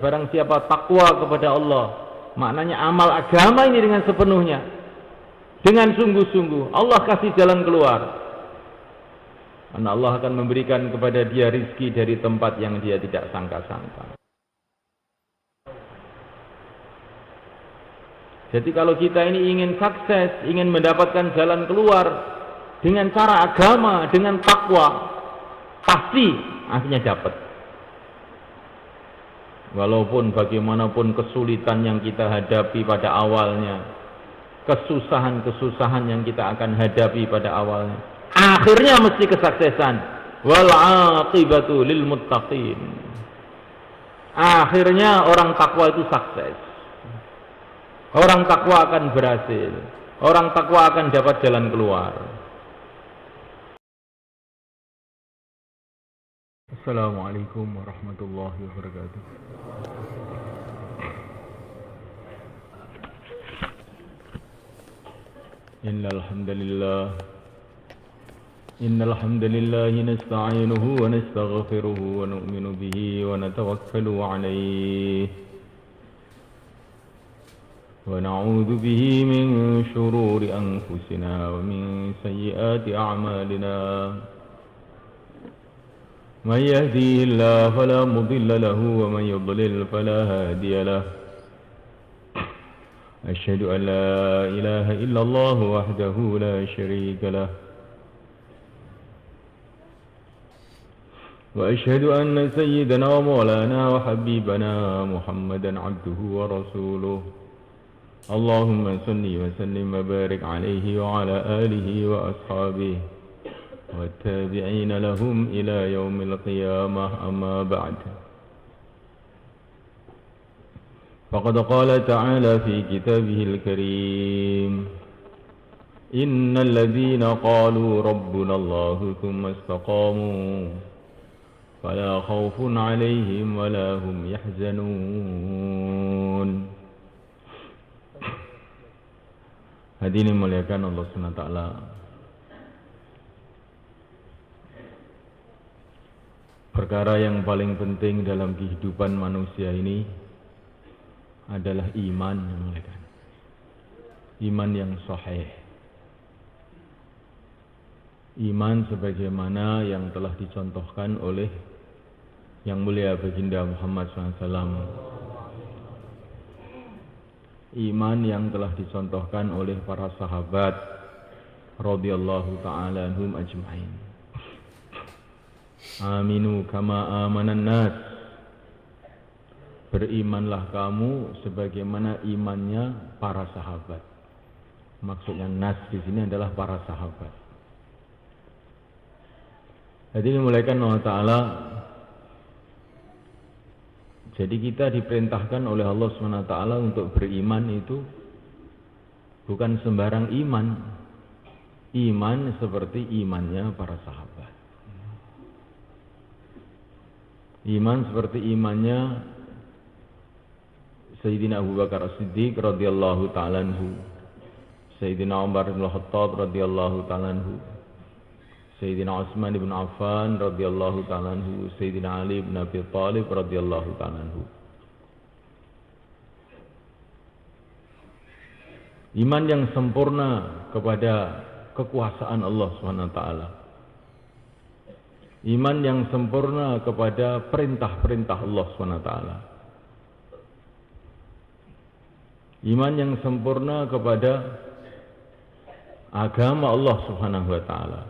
Barang siapa takwa kepada Allah, maknanya amal agama ini dengan sepenuhnya, dengan sungguh-sungguh, Allah kasih jalan keluar. Karena Allah akan memberikan kepada dia rizki dari tempat yang dia tidak sangka-sangka. Jadi kalau kita ini ingin sukses, ingin mendapatkan jalan keluar dengan cara agama, dengan takwa, pasti akhirnya dapat. Walaupun bagaimanapun kesulitan yang kita hadapi pada awalnya, kesusahan-kesusahan yang kita akan hadapi pada awalnya, akhirnya mesti kesuksesan. Wal aqibatu lil muttaqin. Akhirnya orang takwa itu sukses. Orang takwa akan berhasil. Orang takwa akan dapat jalan keluar. Assalamualaikum warahmatullahi wabarakatuh. Innal hamdalillah nasta'inuhu wa nastaghfiruhu wa nu'minu bihi wa natawakkalu 'alayhi wa na'udzu bihi min shururi anfusina wa min sayyiati a'malina. من يهديه الله فلا مضل له ومن يضلل فلا هادي له. أشهد أن لا إله إلا الله وحده لا شريك له وأشهد أن سيدنا ومولانا وحبيبنا محمدا عبده ورسوله. اللهم صل وسلم وبارك عليه وعلى آله وأصحابه والتابعين لهم إلى يوم القيامة. أما بعد، فقد قال تعالى في كتابه الكريم: إن الذين قالوا ربنا الله ثم استقاموا فلا خوف عليهم ولا هم يحزنون. Hadirin muliakan Allah SWT. Perkara yang paling penting dalam kehidupan manusia ini adalah iman, iman yang sahih. Iman sebagaimana yang telah dicontohkan oleh yang mulia baginda Muhammad SAW. Iman yang telah dicontohkan oleh para sahabat radhiyallahu ta'ala anhum ajma'in. Aminu kama amanan nas. Berimanlah kamu sebagaimana imannya para sahabat. Maksudnya nas di sini adalah para sahabat. Jadi dimulaikan Allah Ta'ala. Jadi kita diperintahkan oleh Allah SWT untuk beriman itu bukan sembarang iman. Iman seperti imannya para sahabat. Iman seperti imannya Sayyidina Abu Bakar As-Siddiq radhiyallahu ta'ala anhu, Sayyidina Umar bin Khattab radhiyallahu ta'ala anhu, Sayyidina Utsman bin Affan radhiyallahu ta'ala anhu, Sayyidina Ali bin Abi Thalib radhiyallahu ta'ala anhu. Iman yang sempurna kepada kekuasaan Allah SWT. Iman yang sempurna kepada perintah-perintah Allah SWT. Iman yang sempurna kepada agama Allah Subhanahu wa ta'ala.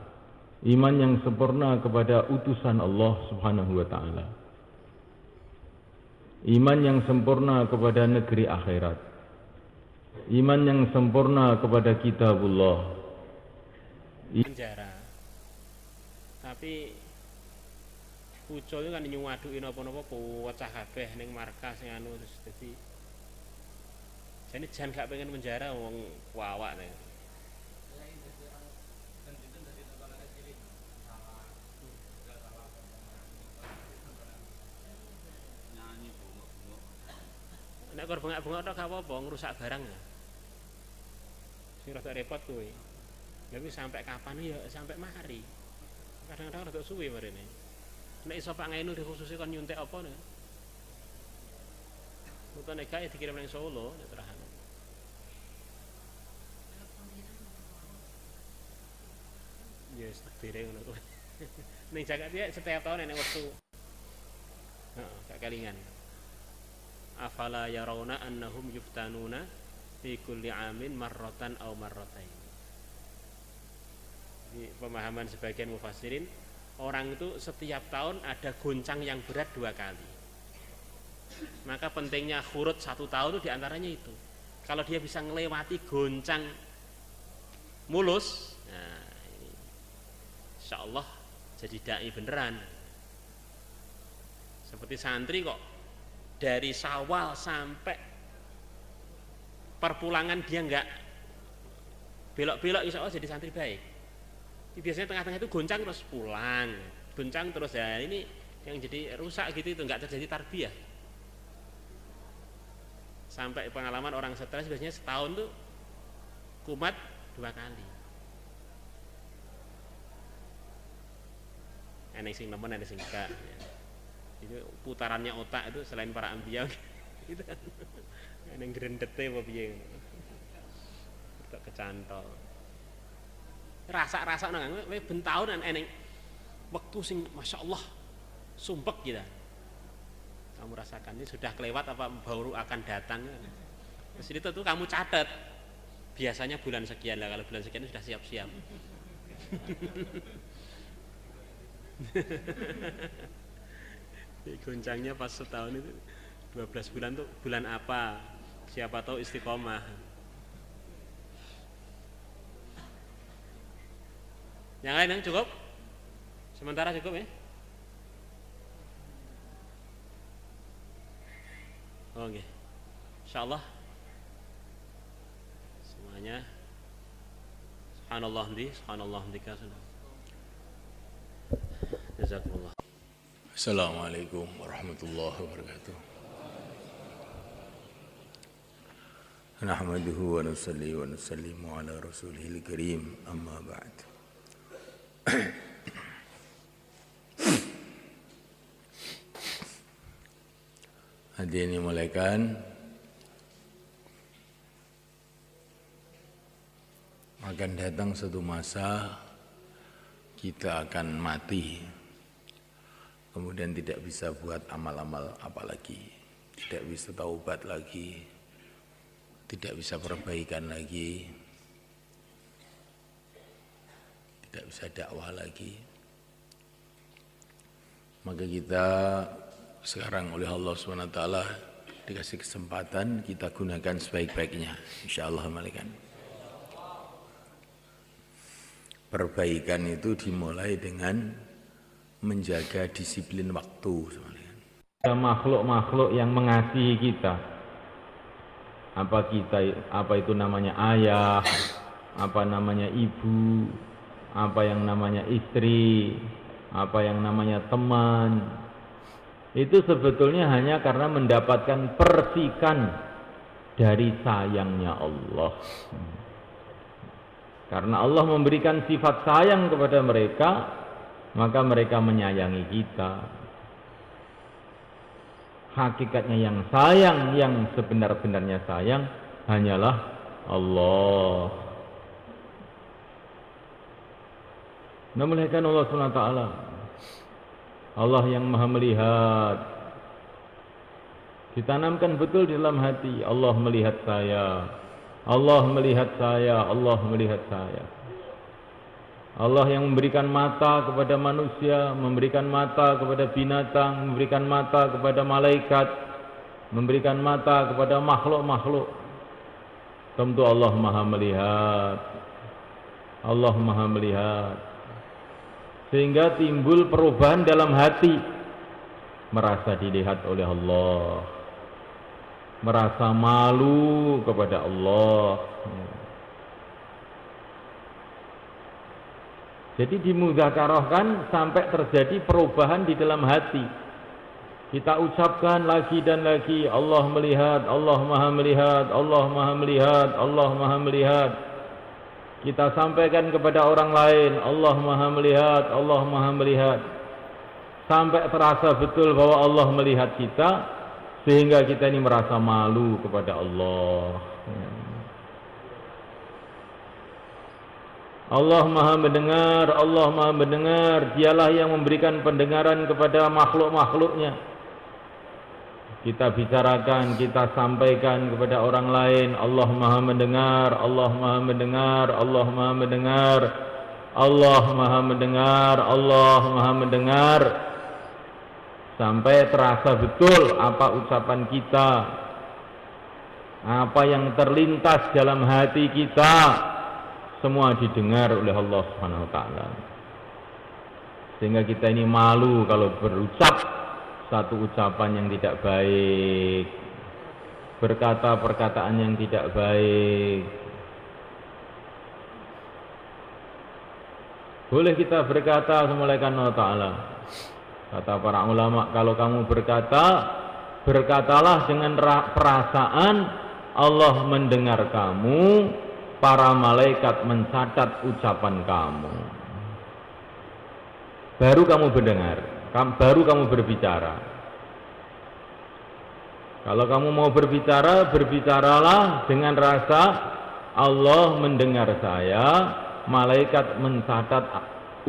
Iman yang sempurna kepada utusan Allah Subhanahu wa ta'ala. Iman yang sempurna kepada negeri akhirat. Iman yang sempurna kepada kitabullah. Penjara. Tapi pucul itu kan nyuwaduki napa-napa pecah kabeh ning markas sing anu terus dadi jane jan gak pengen penjara wong kuawak nek. Nek kor bengak-bengok tok gak apa-apa ngrusak barang ya. Sing rada repot kuwi. Lha wis sampai kapan ya sampai mari. Kadang-kadang rada suwe marene. Nek iso Pak Ngainul dikhususi kon nyuntik apa nih? Utane gawe dikirim ning Solo terang. Ya wis takdire ngono kuwi. Ning Jakarta ya setiap tahun enek wektu. Heeh, gak kelingan. Afala yarawna annahum yuftanuna fi kulli amin marratan aw marratain. Ini pemahaman sebagian mufassirin, orang itu setiap tahun ada goncang yang berat 2 kali. Maka pentingnya khurut 1 tahun itu diantaranya itu. Kalau dia bisa melewati goncang mulus, nah ini insya Allah jadi dai beneran. Seperti santri kok dari Syawal sampai perpulangan dia enggak belok-belok, insya Allah jadi santri baik. Biasanya tengah-tengah itu goncang terus pulang, goncang terus, ya ini yang jadi rusak gitu, itu enggak terjadi tarbiyah. Sampai pengalaman orang stres biasanya setahun tuh kumat 2 kali. Enek sing nemen, enek sing enggak. Itu putarannya otak itu selain para anbiya gitu. Enek grendete apa piye. Tak kecantol. Rasa-rasa nang kowe ben taun enek wektu sing masyaallah sumpek gitu. Kamu rasakan ini sudah kelewat apa baru akan datang. Terus itu tuh kamu catat. Biasanya bulan sekian lah, kalau bulan sekian sudah siap-siap. Goncangnya pas setahun itu 12 bulan tuh bulan apa? Siapa tahu istiqomah. Yang lain yang cukup? Sementara cukup ya? Oke. Insyaallah semuanya subhanallah hamdika. Jazakumullah. Assalamualaikum warahmatullahi wabarakatuh. Nahmaduhu wa nusalli wa nusallimu ala rasulihil karim, amma ba'd. Hadirin yang muliakan, akan datang suatu masa kita akan mati, kemudian tidak bisa buat amal-amal apalagi, tidak bisa taubat lagi, tidak bisa perbaikan lagi, tidak bisa dakwah lagi. Maka kita sekarang oleh Allah SWT dikasih kesempatan, kita gunakan sebaik-baiknya, insyaallah malaikat. Perbaikan itu dimulai dengan menjaga disiplin waktu. Ada makhluk-makhluk yang mengasihi kita. Apa itu namanya ayah, apa namanya ibu, apa yang namanya istri, apa yang namanya teman. Itu sebetulnya hanya karena mendapatkan persikan dari sayangnya Allah. Karena Allah memberikan sifat sayang kepada mereka, maka mereka menyayangi kita. Hakikatnya yang sayang, yang sebenar-benarnya sayang hanyalah Allah. Memuliakan Allah SWT. Allah yang maha melihat. Ditanamkan betul di dalam hati, Allah melihat saya, Allah melihat saya, Allah melihat saya. Allah yang memberikan mata kepada manusia, memberikan mata kepada binatang, memberikan mata kepada malaikat, memberikan mata kepada makhluk-makhluk. Tentu Allah maha melihat. Allah maha melihat. Sehingga timbul perubahan dalam hati, merasa dilihat oleh Allah, merasa malu kepada Allah. Jadi dimudzakarahkan sampai terjadi perubahan di dalam hati. Kita ucapkan lagi dan lagi, Allah melihat, Allah maha melihat, Allah maha melihat, Allah maha melihat. Kita sampaikan kepada orang lain, Allah maha melihat, Allah maha melihat. Sampai terasa betul bahwa Allah melihat kita, sehingga kita ini merasa malu kepada Allah. Allah Maha mendengar, Allah Maha mendengar. Dialah yang memberikan pendengaran kepada makhluk-makhluknya. Kita bicarakan, kita sampaikan kepada orang lain. Allah Maha mendengar, Allah Maha mendengar, Allah Maha mendengar, Allah Maha mendengar, Allah Maha mendengar. Sampai terasa betul apa ucapan kita, apa yang terlintas dalam hati kita, semua didengar oleh Allah Subhanahu wa taala. Sehingga kita ini malu kalau berucap satu ucapan yang tidak baik, berkata perkataan yang tidak baik. Boleh kita berkata semulaikan Allah taala. Kata para ulama, kalau kamu berkata, berkatalah dengan perasaan Allah mendengar kamu, para malaikat mencatat ucapan kamu. Baru kamu mendengar, baru kamu berbicara. Kalau kamu mau berbicara, berbicaralah dengan rasa Allah mendengar saya, malaikat mencatat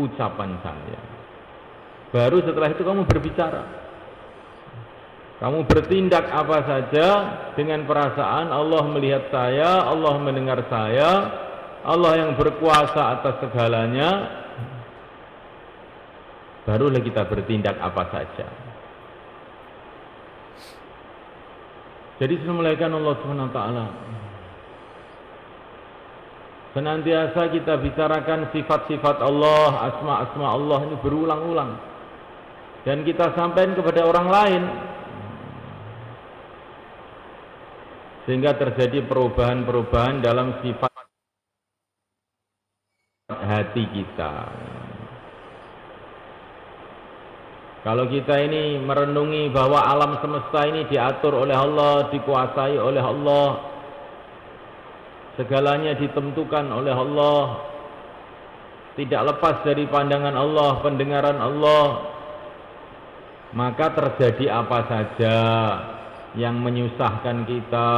ucapan saya. Baru setelah itu kamu berbicara. Kamu bertindak apa saja dengan perasaan Allah melihat saya, Allah mendengar saya, Allah yang berkuasa atas segalanya. Barulah kita bertindak apa saja. Jadi semulaikan Allah Subhanahu wa taala. Senantiasa kita bicarakan sifat-sifat Allah, asma-asma Allah ini berulang-ulang. Dan kita sampaikan kepada orang lain. Sehingga terjadi perubahan-perubahan dalam sifat hati kita. Kalau kita ini merenungi bahwa alam semesta ini diatur oleh Allah, dikuasai oleh Allah, segalanya ditentukan oleh Allah, tidak lepas dari pandangan Allah, pendengaran Allah, maka terjadi apa saja yang menyusahkan kita,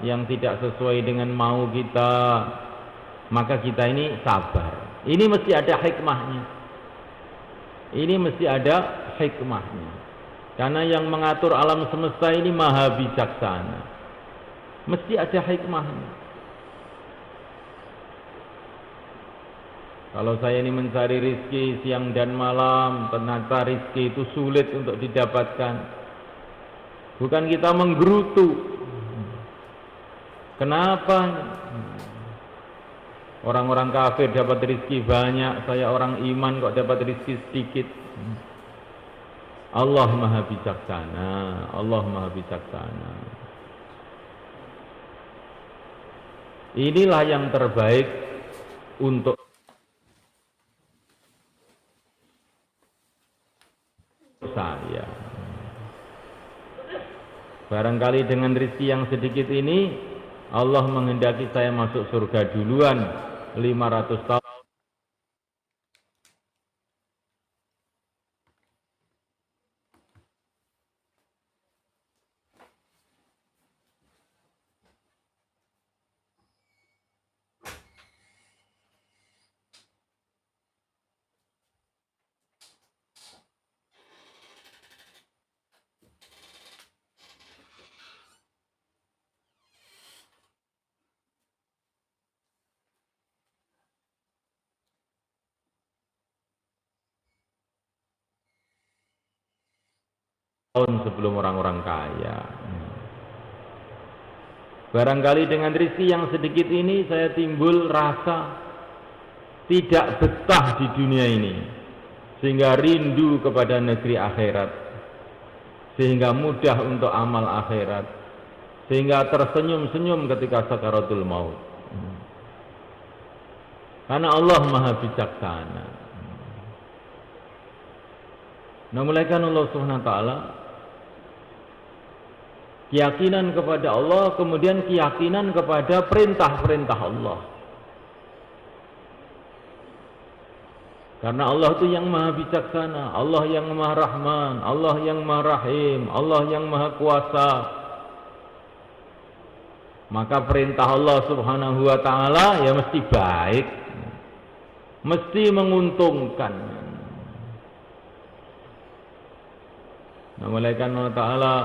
yang tidak sesuai dengan mau kita, maka kita ini sabar. Ini mesti ada hikmahnya. Ini mesti ada hikmahnya. Karena yang mengatur alam semesta ini maha bijaksana. Mesti ada hikmahnya. Kalau saya ini mencari rizki siang dan malam, ternyata rizki itu sulit untuk didapatkan. Bukan kita menggerutu. Kenapa? Orang-orang kafir dapat rizki banyak, saya orang iman kok dapat rizki sedikit. Allah Maha Bijaksana, Allah Maha Bijaksana. Inilah yang terbaik untuk saya. Barangkali dengan rizki yang sedikit ini Allah menghendaki saya masuk surga duluan 500 tahun. Sebelum orang-orang kaya. Barangkali dengan rizki yang sedikit ini saya timbul rasa tidak betah di dunia ini, sehingga rindu kepada negeri akhirat, sehingga mudah untuk amal akhirat, sehingga tersenyum-senyum ketika sakaratul maut. Karena Allah Maha Bijaksana. Nah, mulaikan Allah Subhanahu wa taala keyakinan kepada Allah, kemudian keyakinan kepada perintah-perintah Allah. Karena Allah itu yang maha bijaksana, Allah yang maha rahman, Allah yang maha rahim, Allah yang maha kuasa. Maka perintah Allah subhanahu wa ta'ala ya mesti baik, mesti menguntungkan. Nah, malaikat Allah ta'ala,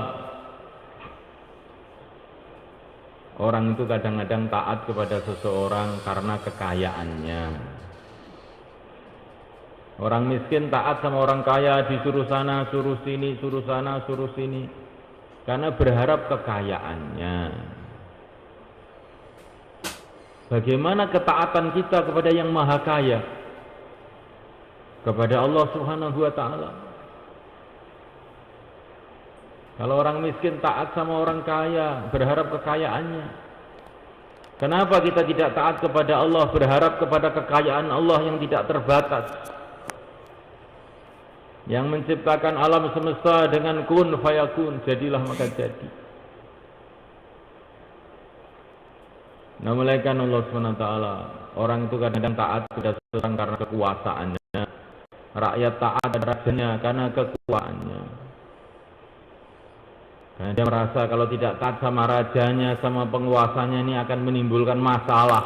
orang itu kadang-kadang taat kepada seseorang karena kekayaannya. Orang miskin taat sama orang kaya, disuruh sana, suruh sini, suruh sana, suruh sini, karena berharap kekayaannya. Bagaimana ketaatan kita kepada yang maha kaya, kepada Allah subhanahu wa ta'ala? Kalau orang miskin taat sama orang kaya, berharap kekayaannya. Kenapa kita tidak taat kepada Allah, berharap kepada kekayaan Allah yang tidak terbatas, yang menciptakan alam semesta dengan kun fayakun, jadilah maka jadi. Nah, malaikat Allah SWT, orang itu kadang taat kepada seseorang karena kekuasaannya, rakyat taat kepada rajanya karena kekuasaannya. Karena dia merasa kalau tidak taat sama rajanya, sama penguasanya, ini akan menimbulkan masalah,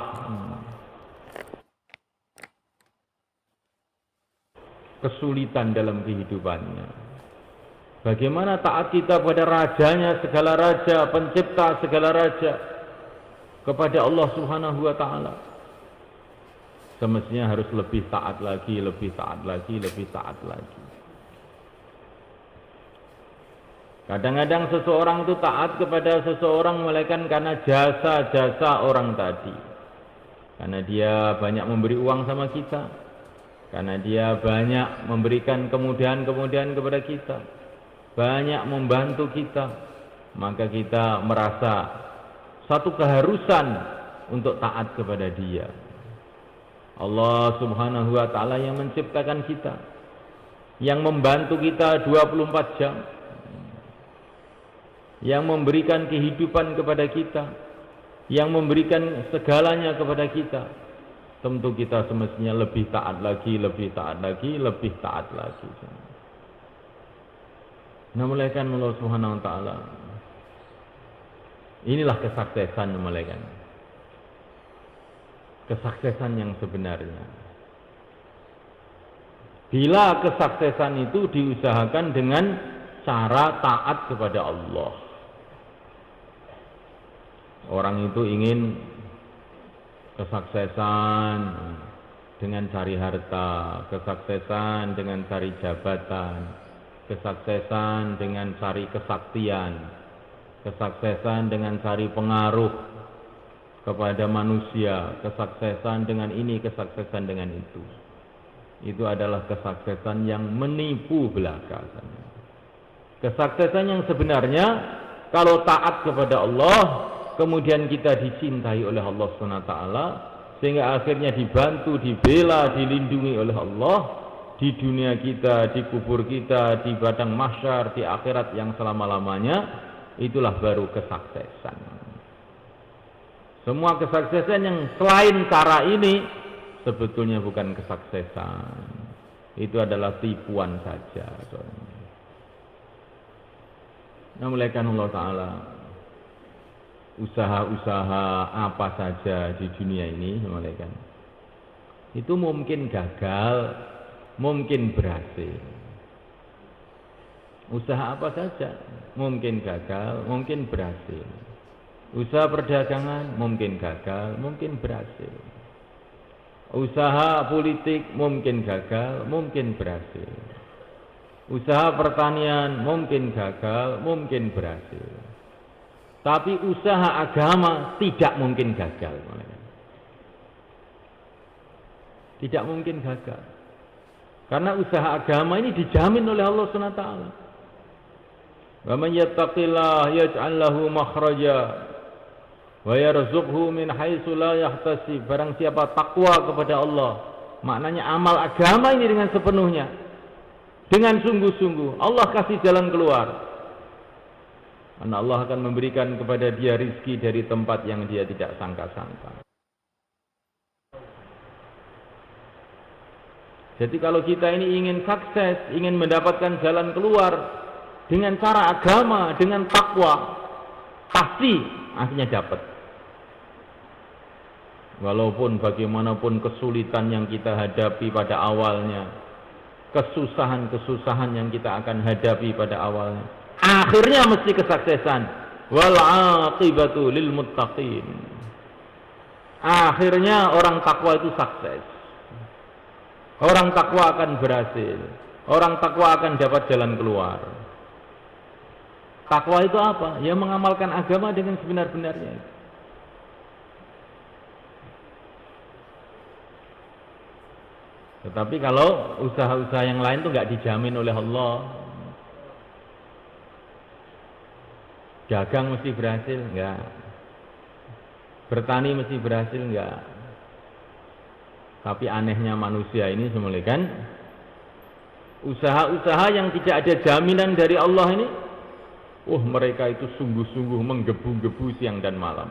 kesulitan dalam kehidupannya. Bagaimana taat kita pada rajanya, segala raja, pencipta segala raja, kepada Allah subhanahu wa ta'ala? Semestinya harus lebih taat lagi, lebih taat lagi, lebih taat lagi. Kadang-kadang seseorang itu taat kepada seseorang melainkan karena jasa-jasa orang tadi. Karena dia banyak memberi uang sama kita, karena dia banyak memberikan kemudahan-kemudahan kepada kita, banyak membantu kita, maka kita merasa satu keharusan untuk taat kepada dia. Allah subhanahu wa ta'ala yang menciptakan kita, yang membantu kita 24 jam, yang memberikan kehidupan kepada kita, yang memberikan segalanya kepada kita. Tentu kita semestinya lebih taat lagi, lebih taat lagi, lebih taat lagi. Nah, malaikat Allah subhanahu wa ta'ala, inilah kesuksesan malaikat, kesuksesan yang sebenarnya. Bila kesuksesan itu diusahakan dengan cara taat kepada Allah. Orang itu ingin kesuksesan dengan cari harta, kesuksesan dengan cari jabatan, kesuksesan dengan cari kesaktian, kesuksesan dengan cari pengaruh kepada manusia, kesuksesan dengan ini, kesuksesan dengan itu. Itu adalah kesuksesan yang menipu belaka. Kesuksesan yang sebenarnya, kalau taat kepada Allah, kemudian kita dicintai oleh Allah SWT, sehingga akhirnya dibantu, dibela, dilindungi oleh Allah di dunia kita, di kubur kita, di padang mahsyar, di akhirat yang selama-lamanya. Itulah baru kesuksesan. Semua kesuksesan yang selain cara ini sebetulnya bukan kesuksesan. Itu adalah tipuan saja. Nah, malaikat Allah Ta'ala, usaha-usaha apa saja di dunia ini, malaikat, itu mungkin gagal, mungkin berhasil. Usaha apa saja, mungkin gagal, mungkin berhasil. Usaha perdagangan, mungkin gagal, mungkin berhasil. Usaha politik, mungkin gagal, mungkin berhasil. Usaha pertanian, mungkin gagal, mungkin berhasil. Tapi usaha agama tidak mungkin gagal. Tidak mungkin gagal. Karena usaha agama ini dijamin oleh Allah SWT. Wa man yattaqillah yaj'al lahu makhraja wa yarzuqhu min haitsu la yahtasib. Barang siapa takwa kepada Allah, maknanya amal agama ini dengan sepenuhnya, dengan sungguh-sungguh, Allah kasih jalan keluar. Karena Allah akan memberikan kepada dia rizki dari tempat yang dia tidak sangka-sangka. Jadi kalau kita ini ingin sukses, ingin mendapatkan jalan keluar dengan cara agama, dengan takwa, pasti akhirnya dapat. Walaupun bagaimanapun kesulitan yang kita hadapi pada awalnya, kesusahan-kesusahan yang kita akan hadapi pada awalnya, akhirnya mesti kesuksesan. Wal aqibatu lil muttaqin. Akhirnya orang takwa itu sukses. Orang takwa akan berhasil. Orang takwa akan dapat jalan keluar. Takwa itu apa? Ya mengamalkan agama dengan sebenar-benarnya. Tetapi kalau usaha-usaha yang lain itu nggak dijamin oleh Allah. Dagang mesti berhasil, enggak. Bertani mesti berhasil, enggak. Tapi anehnya manusia ini semuanya kan, usaha-usaha yang tidak ada jaminan dari Allah ini, mereka itu sungguh-sungguh menggebu-gebu siang dan malam.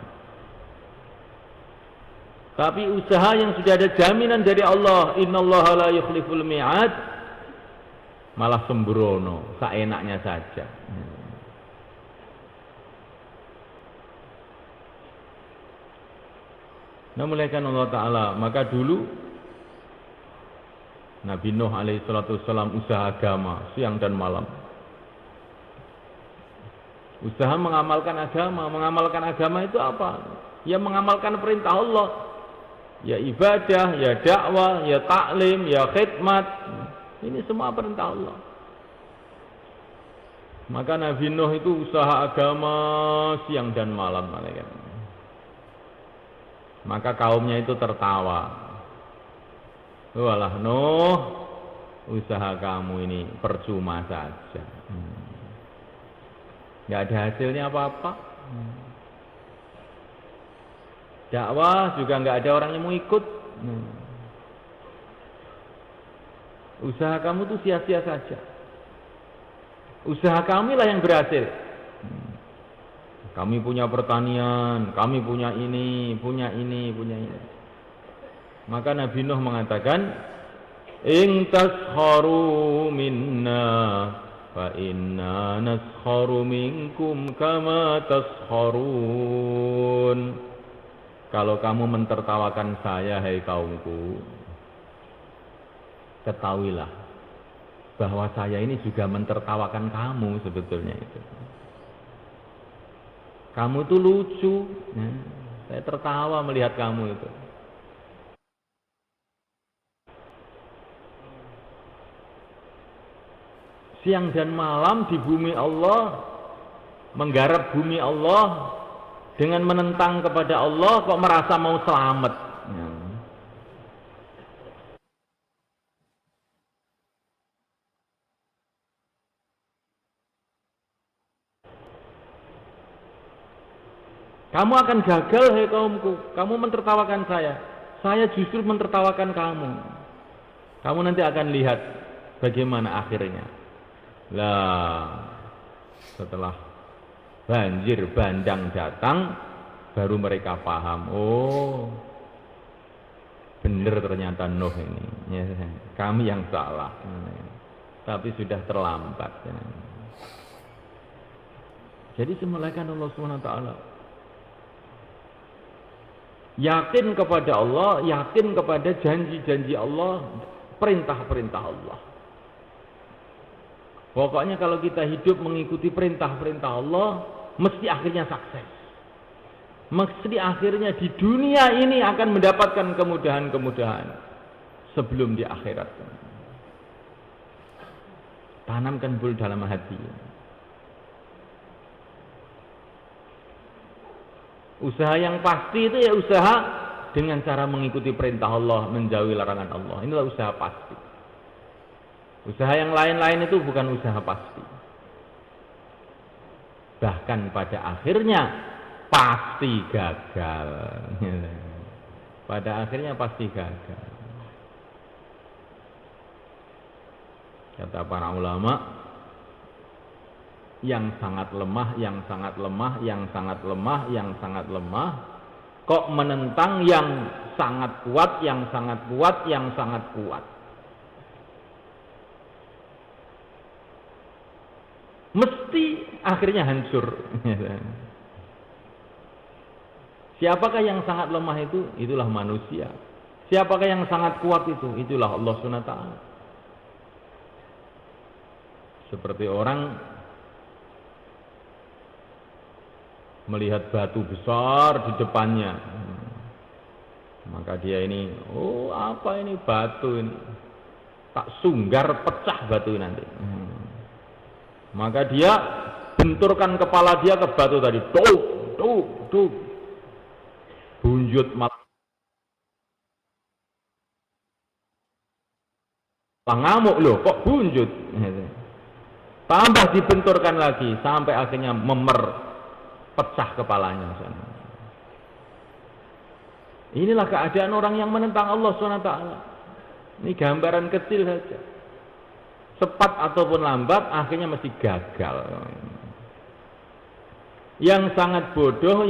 Tapi usaha yang sudah ada jaminan dari Allah, innallaha la yukhliful mi'ad, malah sembrono, seenaknya saja. Nah, muliakan Allah Ta'ala, maka dulu Nabi Nuh alaihi salatu wassalam usaha agama siang dan malam. Usaha mengamalkan agama itu apa? Ya mengamalkan perintah Allah. Ya ibadah, ya dakwah, ya taklim, ya khidmat. Ini semua perintah Allah. Maka Nabi Nuh itu usaha agama siang dan malam, malaikat. Maka kaumnya itu tertawa. Walah Nuh, usaha kamu ini percuma saja. Nggak ada hasilnya apa-apa. Dakwah juga nggak ada orang yang mau ikut. Usaha kamu tuh sia-sia saja. Usaha kami lah yang berhasil. Kami punya pertanian, kami punya ini, punya ini. Maka Nabi Nuh mengatakan, "In taskharu minna fa inna naskharu minkum kama taskharun." Kalau kamu mentertawakan saya, hai kaumku, ketahuilah bahwa saya ini juga mentertawakan kamu sebetulnya itu. Kamu tuh lucu, ya. Saya tertawa melihat kamu itu. Siang dan malam di bumi Allah, menggarap bumi Allah, dengan menentang kepada Allah kok merasa mau selamat. Ya. Kamu akan gagal, hai kaumku. Kamu mentertawakan saya. Saya justru mentertawakan kamu. Kamu nanti akan lihat bagaimana akhirnya. Lah, setelah banjir bandang datang, baru mereka paham. Oh, benar ternyata Nuh ini. Ya, kami yang salah. Tapi sudah terlambat. Ya. Jadi semulaikan Allah SWT. Yakin kepada Allah, yakin kepada janji-janji Allah, perintah-perintah Allah. Pokoknya kalau kita hidup mengikuti perintah-perintah Allah, mesti akhirnya sukses. Mesti akhirnya di dunia ini akan mendapatkan kemudahan-kemudahan sebelum di akhirat. Tanamkan dulu dalam hati. Usaha yang pasti itu ya usaha dengan cara mengikuti perintah Allah, menjauhi larangan Allah. Inilah usaha pasti. Usaha yang lain-lain itu bukan usaha pasti. Bahkan pada akhirnya pasti gagal. Pada akhirnya pasti gagal. Kata para ulama, yang sangat lemah, yang sangat lemah, yang sangat lemah, yang sangat lemah, kok menentang yang sangat kuat, yang sangat kuat, yang sangat kuat. mesti akhirnya hancur. Siapakah yang sangat lemah itu? Itulah manusia. Siapakah yang sangat kuat itu? Itulah Allah SWT. Seperti orang melihat batu besar di depannya, maka dia ini, oh apa ini batu ini, tak sunggar pecah batu nanti. Maka dia benturkan kepala dia ke batu tadi, duk, bunjut malah ngamuk loh, kok bunjut? Tambah dibenturkan lagi sampai akhirnya pecah kepalanya. Inilah keadaan orang yang menentang Allah SWT. Ini gambaran kecil saja. Cepat ataupun lambat akhirnya mesti gagal. Yang sangat bodoh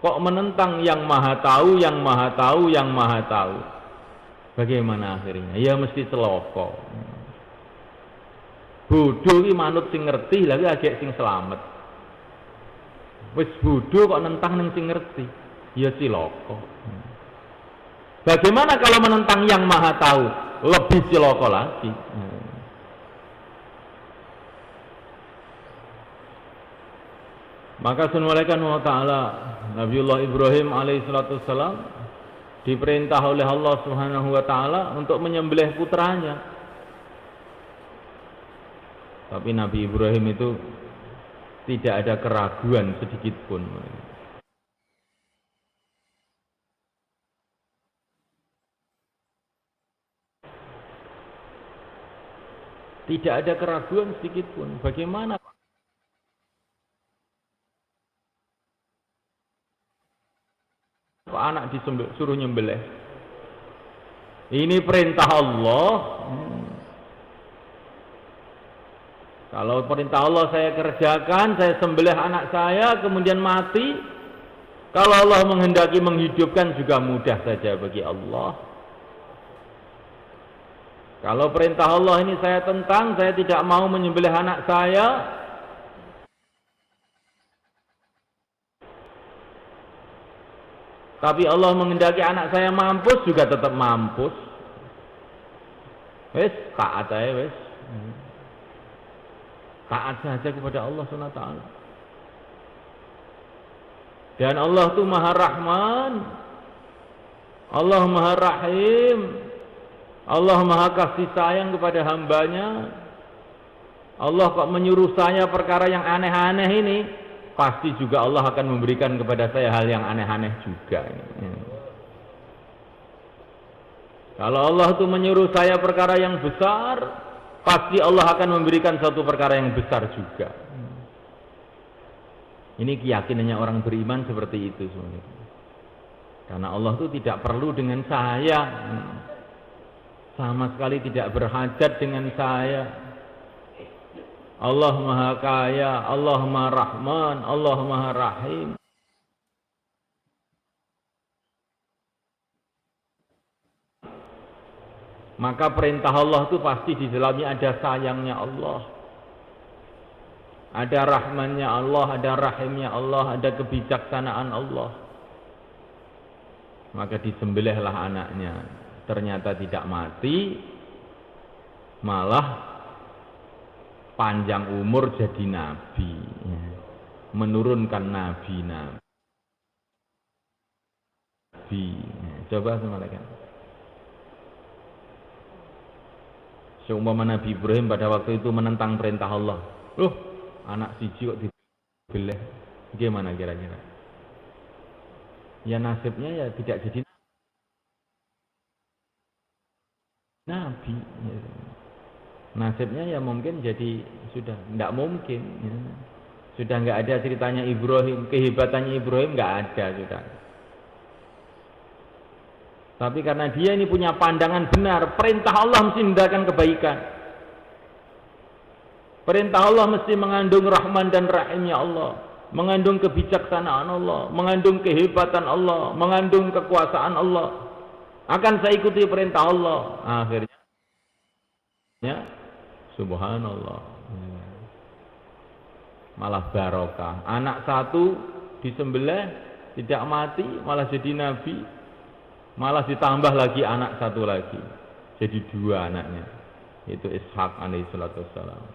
kok menentang yang maha tahu. Bagaimana akhirnya? Ya mesti celaka. Bodoh iki manut sing ngerti, lagi agak sing selamat. Wis bodoh kok nentang ning sing ngerti, ya cilaka. Bagaimana kalau menentang yang maha tahu? Lebih cilaka lagi. Maka sunwalaikan wa ta'ala Nabiullah Ibrahim alaihissalam diperintah oleh Allah Subhanahu wa ta'ala untuk menyembelih putranya. Tapi Nabi Ibrahim itu tidak ada keraguan sedikit pun. Tidak ada keraguan sedikit pun. Bagaimana Pak anak disuruh nyembelih? Ini perintah Allah. Kalau perintah Allah saya kerjakan, saya sembelih anak saya, kemudian mati. Kalau Allah menghendaki menghidupkan juga mudah saja bagi Allah. Kalau perintah Allah ini saya tentang, saya tidak mau menyembelih anak saya. Tapi Allah menghendaki anak saya mampus, juga tetap mampus. Wes, taat aja wes. Taat saja kepada Allah SWT. Dan Allah itu Maha Rahman, Allah Maha Rahim, Allah Maha kasih sayang kepada hambanya. Allah kok menyuruh saya perkara yang aneh-aneh ini, pasti juga Allah akan memberikan kepada saya hal yang aneh-aneh juga. Kalau Allah itu menyuruh saya perkara yang besar, pasti Allah akan memberikan satu perkara yang besar juga. Ini keyakinannya orang beriman seperti itu sebenarnya. Karena Allah itu tidak perlu dengan saya, sama sekali tidak berhajat dengan saya. Allah Maha Kaya, Allah Maha Rahman, Allah Maha Rahim. Maka perintah Allah itu pasti di dalamnya ada sayangnya Allah, ada rahmannya Allah, ada rahimnya Allah, ada kebijaksanaan Allah. Maka disembelihlah anaknya. Ternyata tidak mati, malah panjang umur jadi nabi, menurunkan nabi-nabi. Coba semalaikan. Seumpama Nabi Ibrahim pada waktu itu menentang perintah Allah, loh anak siji kok dibeleh, gimana kira-kira? Ya nasibnya ya tidak jadi nabi. Nasibnya ya mungkin jadi sudah tidak mungkin. Sudah nggak ada ceritanya Ibrahim, kehebatannya Ibrahim nggak ada sudah. Tapi karena dia ini punya pandangan benar, perintah Allah mesti mendatangkan kebaikan. Perintah Allah mesti mengandung rahman dan rahimnya Allah, mengandung kebijaksanaan Allah, mengandung kehebatan Allah, mengandung kekuasaan Allah. Akan saya ikuti perintah Allah. Akhirnya Subhanallah. Malah barokah. Anak satu disembelih tidak mati, malah jadi nabi. Malah ditambah lagi anak satu lagi. Jadi 2 anaknya. Itu Ishak alaihissalatu wassalam.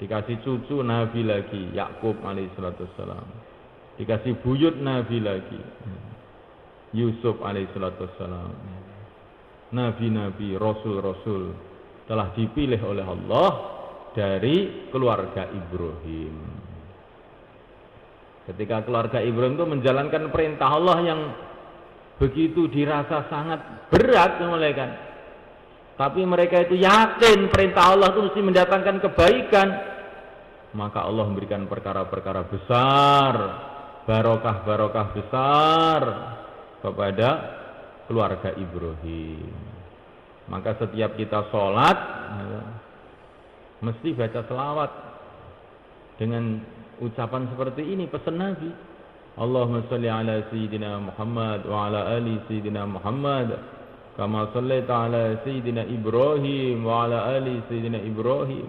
Dikasih cucu nabi lagi, Yakub alaihissalatu wassalam. Dikasih buyut nabi lagi, Yusuf alaihissalatu wassalam. Nabi-nabi, rasul-rasul telah dipilih oleh Allah dari keluarga Ibrahim. Ketika keluarga Ibrahim itu menjalankan perintah Allah yang begitu dirasa sangat berat, tapi mereka itu yakin perintah Allah itu mesti mendatangkan kebaikan, maka Allah memberikan perkara-perkara besar, barokah-barokah besar kepada keluarga Ibrahim. Maka setiap kita sholat mesti baca selawat dengan ucapan seperti ini, pesan Nabi. Allahumma sholli ala sayyidina Muhammad wa ala ali sayyidina Muhammad kama shallaita ala sayyidina Ibrahim wa ala ali sayyidina Ibrahim.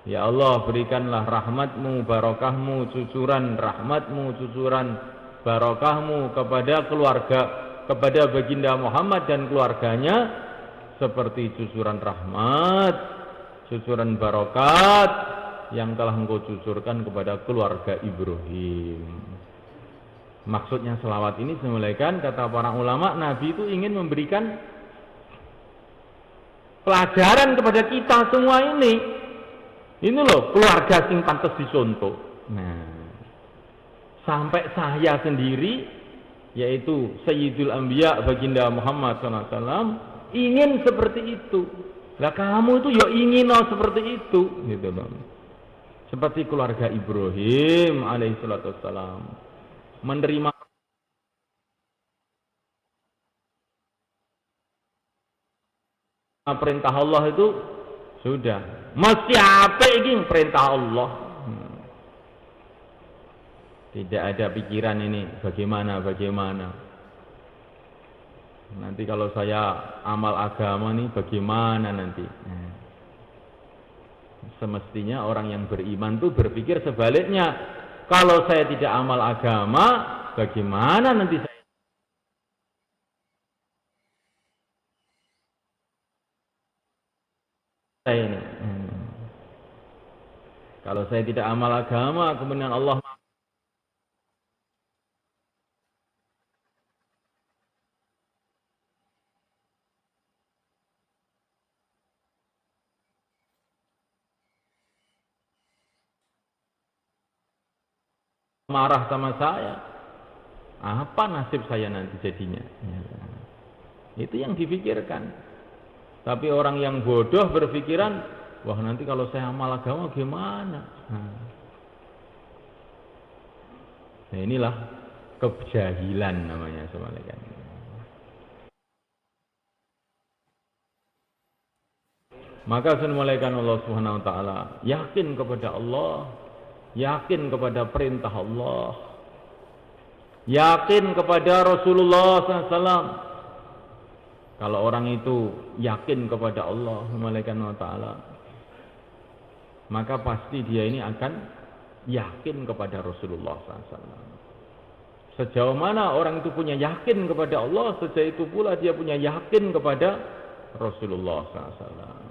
Ya Allah, berikanlah rahmatmu, barokahmu, cucuran rahmatmu, cucuran barokahmu kepada baginda Muhammad dan keluarganya seperti cucuran rahmat, cucuran barokat yang telah engkau cucurkan kepada keluarga Ibrahim. Maksudnya selawat ini semulaikan, kata para ulama, Nabi itu ingin memberikan pelajaran kepada kita semua ini. Ini loh keluarga sing pantes dicontoh. Nah, sampai saya sendiri, yaitu Sayyidul Anbiya baginda Muhammad SAW, ingin seperti itu. Lah kamu itu ya ingin seperti itu, gitu loh. Seperti keluarga Ibrahim alaihissalatu wassalam menerima perintah Allah itu sudah mesti apa ini perintah Allah. Tidak ada pikiran ini bagaimana. Nanti kalau saya amal agama nih bagaimana nanti. Semestinya orang yang beriman tuh berpikir sebaliknya. Kalau saya tidak amal agama, bagaimana nanti saya ini. Kalau saya tidak amal agama, kemudian Allah marah sama saya, apa nasib saya nanti jadinya? Itu yang dipikirkan. Tapi orang yang bodoh berpikiran, wah nanti kalau saya amal agama gimana? Nah inilah kejahilan namanya semalaikan. Maka semalaikan Allah Subhanahu wa taala, yakin kepada Allah, yakin kepada perintah Allah, yakin kepada Rasulullah SAW. Kalau orang itu yakin kepada Allah Subhanahu wa ta'ala, maka pasti dia ini akan yakin kepada Rasulullah SAW. Sejauh mana orang itu punya yakin kepada Allah, sejauh itu pula dia punya yakin kepada Rasulullah SAW.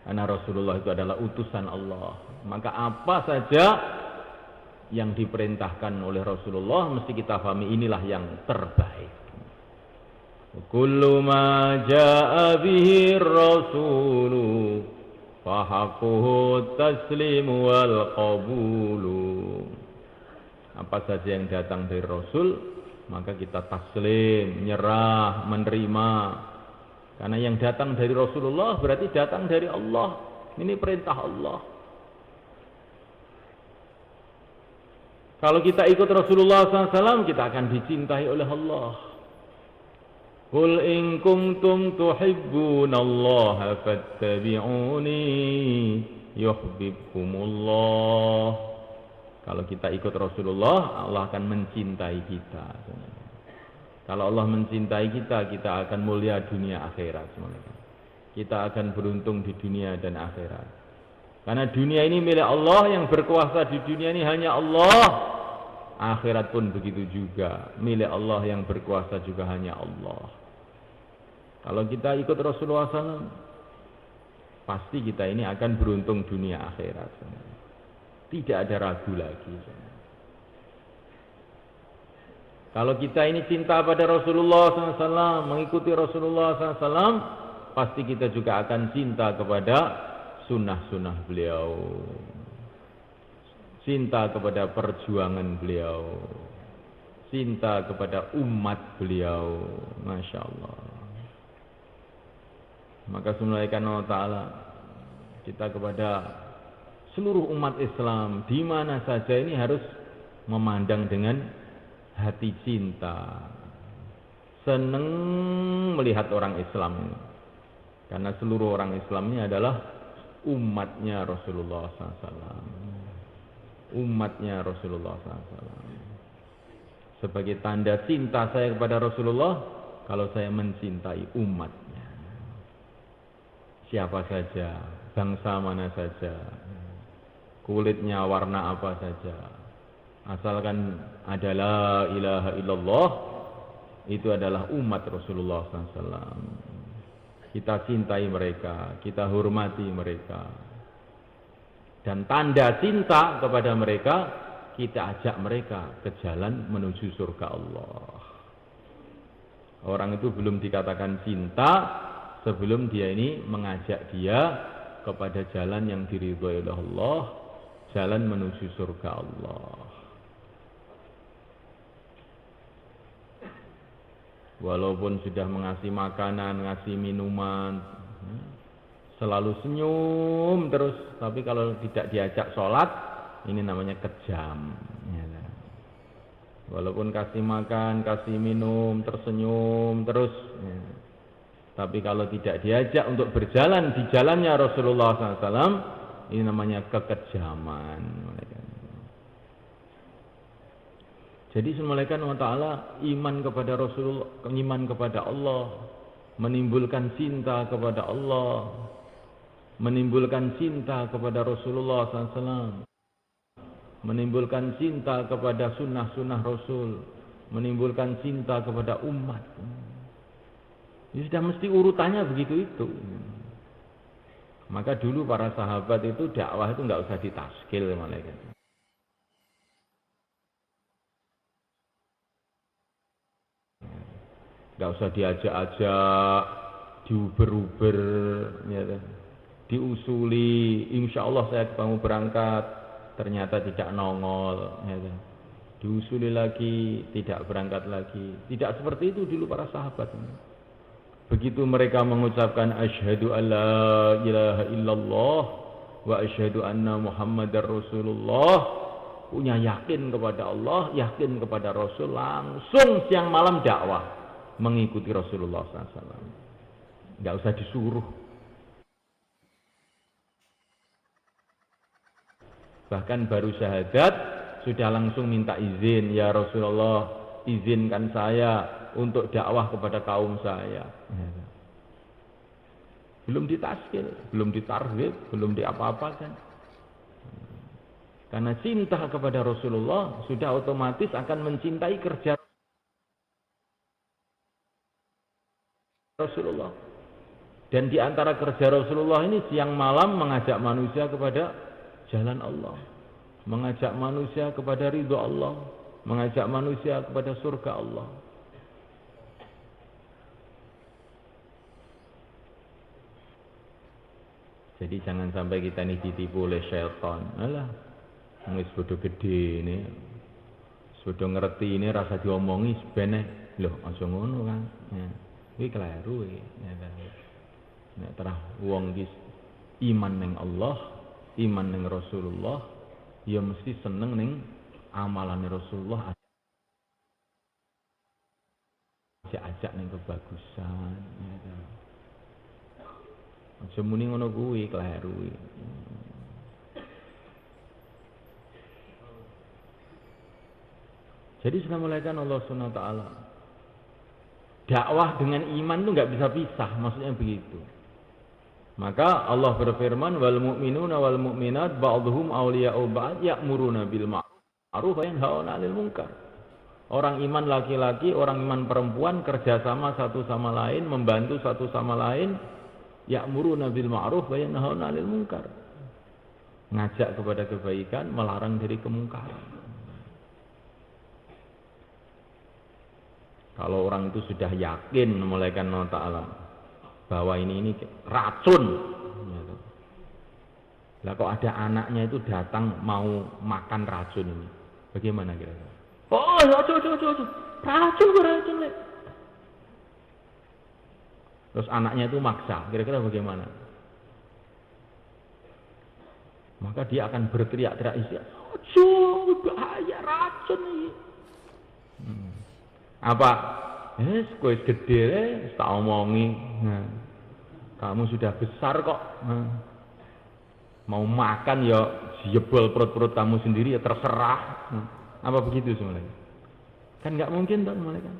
Karena Rasulullah itu adalah utusan Allah. Maka apa saja yang diperintahkan oleh Rasulullah mesti kita pahami inilah yang terbaik. Kullu ma jaa bihi rasulu fahaquhu taslimu wal qabulu. Apa saja yang datang dari Rasul, maka kita taslim, nyerah, menerima. Karena yang datang dari Rasulullah berarti datang dari Allah. Ini perintah Allah. Kalau kita ikut Rasulullah SAW, kita akan dicintai oleh Allah. Qul in kuntum tuhibbunallaha fattabi'uni yuhibbukumullah. Kalau kita ikut Rasulullah, Allah akan mencintai kita. Kalau Allah mencintai kita, kita akan mulia dunia akhirat semuanya. Kita akan beruntung di dunia dan akhirat. Karena dunia ini milik Allah, yang berkuasa di dunia ini hanya Allah. Akhirat pun begitu juga, milik Allah, yang berkuasa juga hanya Allah. Kalau kita ikut Rasulullah SAW, pasti kita ini akan beruntung dunia akhirat. Tidak ada ragu lagi. Kalau kita ini cinta pada Rasulullah SAW, mengikuti Rasulullah SAW, pasti kita juga akan cinta kepada sunnah-sunnah beliau, cinta kepada perjuangan beliau, cinta kepada umat beliau. Masya Allah. Maka semulaikan Allah Ta'ala kita kepada seluruh umat Islam di mana saja ini harus memandang dengan hati cinta, senang melihat orang Islam ini. Karena seluruh orang Islam ini adalah umatnya Rasulullah SAW. Umatnya Rasulullah SAW. Sebagai tanda cinta saya kepada Rasulullah, kalau saya mencintai umatnya, siapa saja, bangsa mana saja, kulitnya warna apa saja, asalkan ada la ilaha illallah, itu adalah umat Rasulullah SAW. Kita cintai mereka, kita hormati mereka, dan tanda cinta kepada mereka, kita ajak mereka ke jalan menuju surga Allah. Orang itu belum dikatakan cinta sebelum dia ini mengajak dia kepada jalan yang diridhoi oleh Allah, jalan menuju surga Allah. Walaupun sudah mengasih makanan, ngasih minuman, selalu senyum terus, tapi kalau tidak diajak sholat, ini namanya kejam. Walaupun kasih makan, kasih minum, tersenyum terus, tapi kalau tidak diajak untuk berjalan di jalannya Rasulullah SAW, ini namanya kekejaman. Jadi semulaikan Allah Ta'ala, iman kepada Rasulullah, iman kepada Allah, menimbulkan cinta kepada Allah, menimbulkan cinta kepada Rasulullah SAW, menimbulkan cinta kepada sunnah-sunnah Rasul, menimbulkan cinta kepada umat. Ini sudah mesti urutannya begitu itu. Maka dulu para sahabat itu dakwah itu nggak usah ditaskil malaikat. Nggak usah diajak-ajak, diuber-uber, ya, diusuli. Insya Allah saya kamu berangkat, ternyata tidak nongol. Ya, diusuli lagi, tidak berangkat lagi. Tidak seperti itu dulu para sahabat. Begitu mereka mengucapkan asyhadu alla ilaha illallah wa asyhadu anna muhammadar rasulullah, punya yakin kepada Allah, yakin kepada Rasul, langsung siang malam dakwah mengikuti Rasulullah SAW. Nggak usah disuruh. Bahkan baru syahadat sudah langsung minta izin, ya Rasulullah, izinkan saya untuk dakwah kepada kaum saya. Belum ditaskil, belum ditarhib, belum diapa-apakan. Karena cinta kepada Rasulullah sudah otomatis akan mencintai kerja Rasulullah. Dan di antara kerja Rasulullah ini siang malam mengajak manusia kepada jalan Allah, mengajak manusia kepada ridho Allah, mengajak manusia kepada surga Allah. Jadi jangan sampai kita ini ditipu oleh syaitan. Alah, wis bodoh gede ini, bodoh ngerti ini, rasa diomongi sebenarnya. Loh, aja ngono kan. Ya. Iki keliru iki. Nek terah wong iki iman ning Allah, iman ning Rasulullah, ya mesti seneng ning amalane Rasulullah. Ajak ning kebagusan, ya. Aja muni ngono kuwi, keliru iki. Jadi sudah mulaikan Allah Subhanahu wa taala. dakwah dengan iman itu nggak bisa pisah, maksudnya begitu. Maka Allah berfirman, wal mu'minuna wal mu'minat ba'dhum awliya'u ba'd ya'muruna bil ma'ruf wa yanhauna 'anil munkar. Orang iman laki-laki, orang iman perempuan kerjasama satu sama lain, membantu satu sama lain, ya'muruna bil ma'ruf wa yanhauna 'anil munkar. Ngajak kepada kebaikan, melarang dari kemungkaran. Kalau orang itu sudah yakin memulaikan Allah Ta'ala bahwa ini racun, lah kok ada anaknya itu datang mau makan racun ini, bagaimana kira-kira? Oh, racun. Terus anaknya itu maksa, kira-kira bagaimana? Maka dia akan berteriak-teriak isi, bahaya racun ini. Apa? Kowe gede tak omongi. Kamu sudah besar kok. Mau makan ya jebol perut-perut kamu sendiri ya terserah. Apa begitu semuanya? Kan nggak mungkin toh semuanya kan.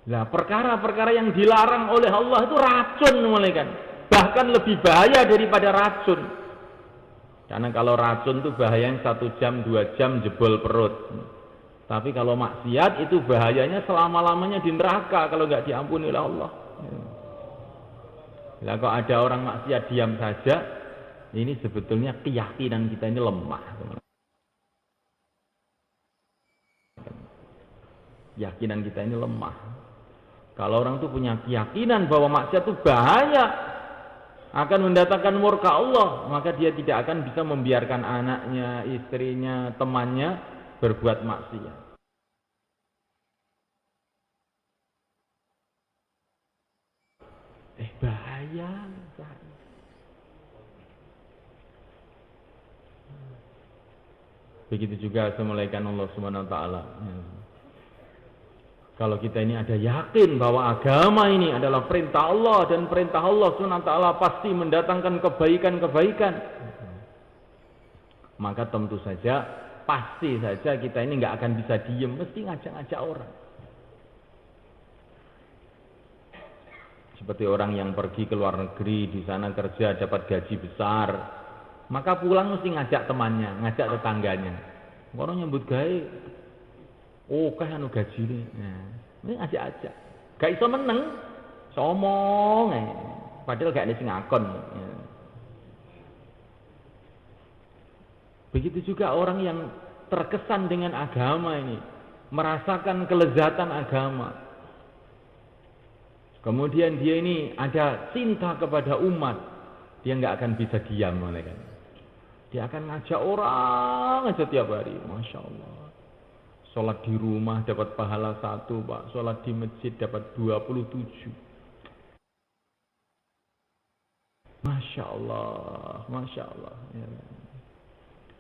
Nah, perkara-perkara yang dilarang oleh Allah itu racun kan. Bahkan lebih bahaya daripada racun. Karena kalau racun itu bahayanya 1 jam, 2 jam jebol perut. Tapi kalau maksiat itu bahayanya selama-lamanya di neraka kalau nggak diampuni oleh Allah. Nah, kalau ada orang maksiat diam saja, ini sebetulnya keyakinan kita ini lemah. Keyakinan kita ini lemah. Kalau orang itu punya keyakinan bahwa maksiat itu bahaya, akan mendatangkan murka Allah, maka dia tidak akan bisa membiarkan anaknya, istrinya, temannya berbuat maksiat. Bahaya. Begitu juga semulaikan Allah Subhanahu wa taala. Kalau kita ini ada yakin bahwa agama ini adalah perintah Allah dan perintah Allah SWT pasti mendatangkan kebaikan-kebaikan, maka tentu saja, pasti saja kita ini nggak akan bisa diem, mesti ngajak-ngajak orang. Seperti orang yang pergi ke luar negeri, di sana kerja dapat gaji besar, maka pulang mesti ngajak temannya, ngajak tetangganya. Orang nyambut gawe, anu gaji ini ajak-ajak. Gak iso meneng, somong padahal gak ada sing ngakon. Begitu juga orang yang terkesan dengan agama ini, merasakan kelezatan agama. Kemudian dia ini ada cinta kepada umat, dia nggak akan bisa diam, kan? Dia akan ngajak orang aja tiap hari, masya Allah. Sholat di rumah dapat pahala 1, Pak. Sholat di masjid dapat 27. Masya Allah, masya Allah. Ya.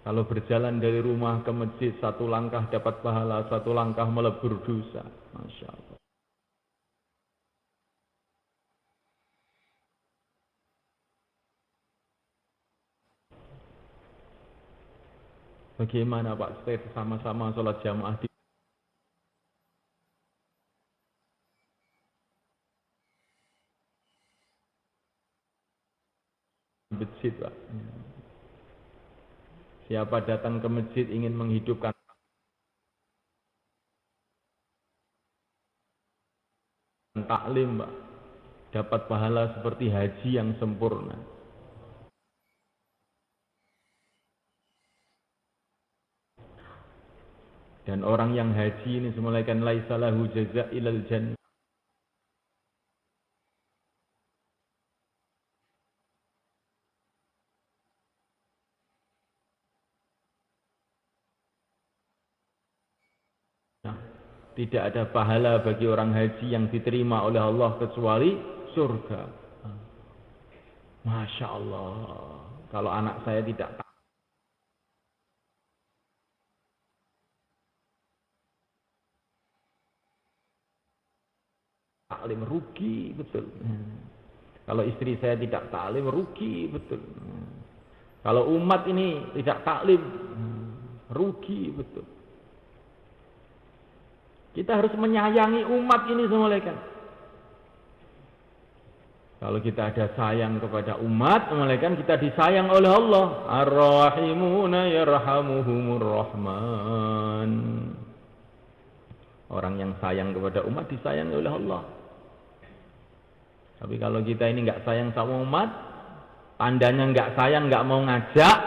Kalau berjalan dari rumah ke masjid 1 langkah dapat pahala, 1 langkah melebur dosa. Masya Allah. Bagaimana Pak Steve sama-sama sholat jamaah di masjid, Pak? Siapa datang ke masjid ingin menghidupkan taklim, Pak, dapat pahala seperti haji yang sempurna. Dan orang yang haji ini semulaikan laisa lahu jaza' ilal jannah. Tidak ada pahala bagi orang haji yang diterima oleh Allah kecuali surga. Masya Allah. Kalau anak saya tidak taklim, rugi betul. Kalau istri saya tidak taklim, rugi betul. Kalau umat ini tidak taklim, rugi betul. Kita harus menyayangi umat ini semua kan. Kalau kita ada sayang kepada umat, malaikat kita disayang oleh Allah. Ar-Rahimuna yarhamuhumur Rahman. Orang yang sayang kepada umat disayangi oleh Allah. Tapi kalau kita ini nggak sayang sama umat, tandanya nggak sayang, nggak mau ngajak,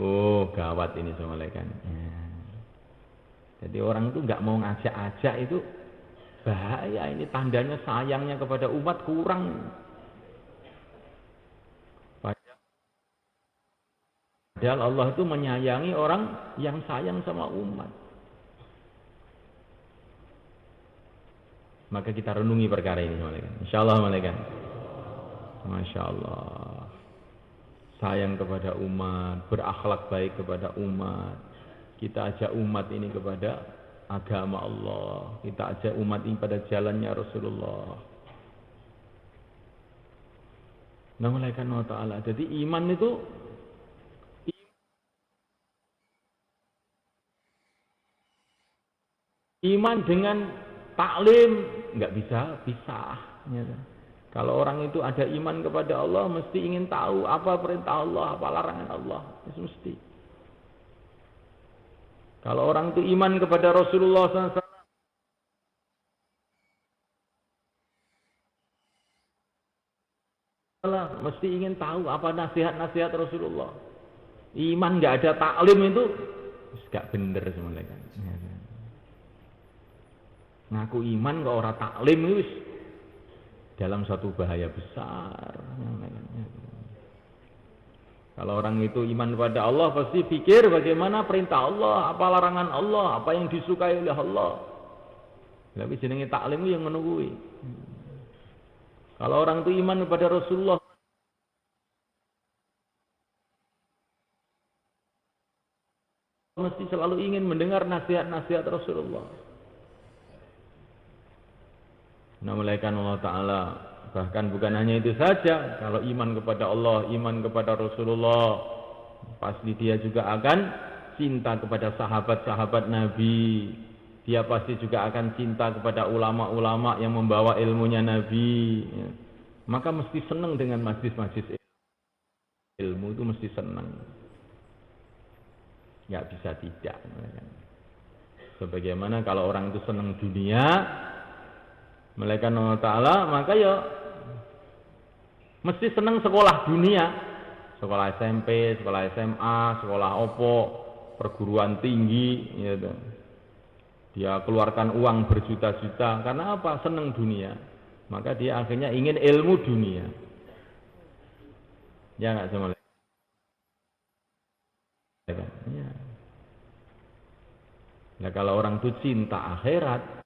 oh gawat ini sama malaikat. Jadi orang itu nggak mau ngajak-ajak itu bahaya, ini tandanya sayangnya kepada umat kurang. Padahal Allah itu menyayangi orang yang sayang sama umat. Maka kita renungi perkara ini, insyaallah malaikat. Masya Allah. Sayang kepada umat, berakhlak baik kepada umat. Kita ajak umat ini kepada agama Allah. Kita ajak umat ini pada jalannya Rasulullah. Nah, malaikat Allah Ta'ala. Jadi iman itu iman dengan taklim nggak bisa pisah. Kalau orang itu ada iman kepada Allah, mesti ingin tahu apa perintah Allah, apa larangan Allah. Itu mesti. Kalau orang itu iman kepada Rasulullah SAW, mesti ingin tahu apa nasihat-nasihat Rasulullah. Iman nggak ada taklim itu nggak bener semuanya. Ngaku iman kok orang taklim itu dalam satu bahaya besar. Kalau orang itu iman kepada Allah pasti pikir bagaimana perintah Allah, apa larangan Allah, apa yang disukai oleh Allah. Tapi jenenge taklim yang menunggu. Kalau orang itu iman kepada Rasulullah, mesti selalu ingin mendengar nasihat-nasihat Rasulullah. Nah, malaikat Allah Ta'ala, bahkan bukan hanya itu saja, kalau iman kepada Allah, iman kepada Rasulullah, pasti dia juga akan cinta kepada sahabat-sahabat Nabi. Dia pasti juga akan cinta kepada ulama-ulama yang membawa ilmunya Nabi. Maka mesti senang dengan majlis-majlis ilmu itu, mesti senang. Nggak bisa tidak. Sebagaimana kalau orang itu senang dunia, malaikat Allah Ta'ala, maka ya mesti senang sekolah dunia, sekolah SMP, sekolah SMA, sekolah opo, perguruan tinggi, gitu. Dia keluarkan uang berjuta-juta, karena apa? Senang dunia. Maka dia akhirnya ingin ilmu dunia. Ya nggak sama malaikat? Ya. Nah, kalau orang itu cinta akhirat,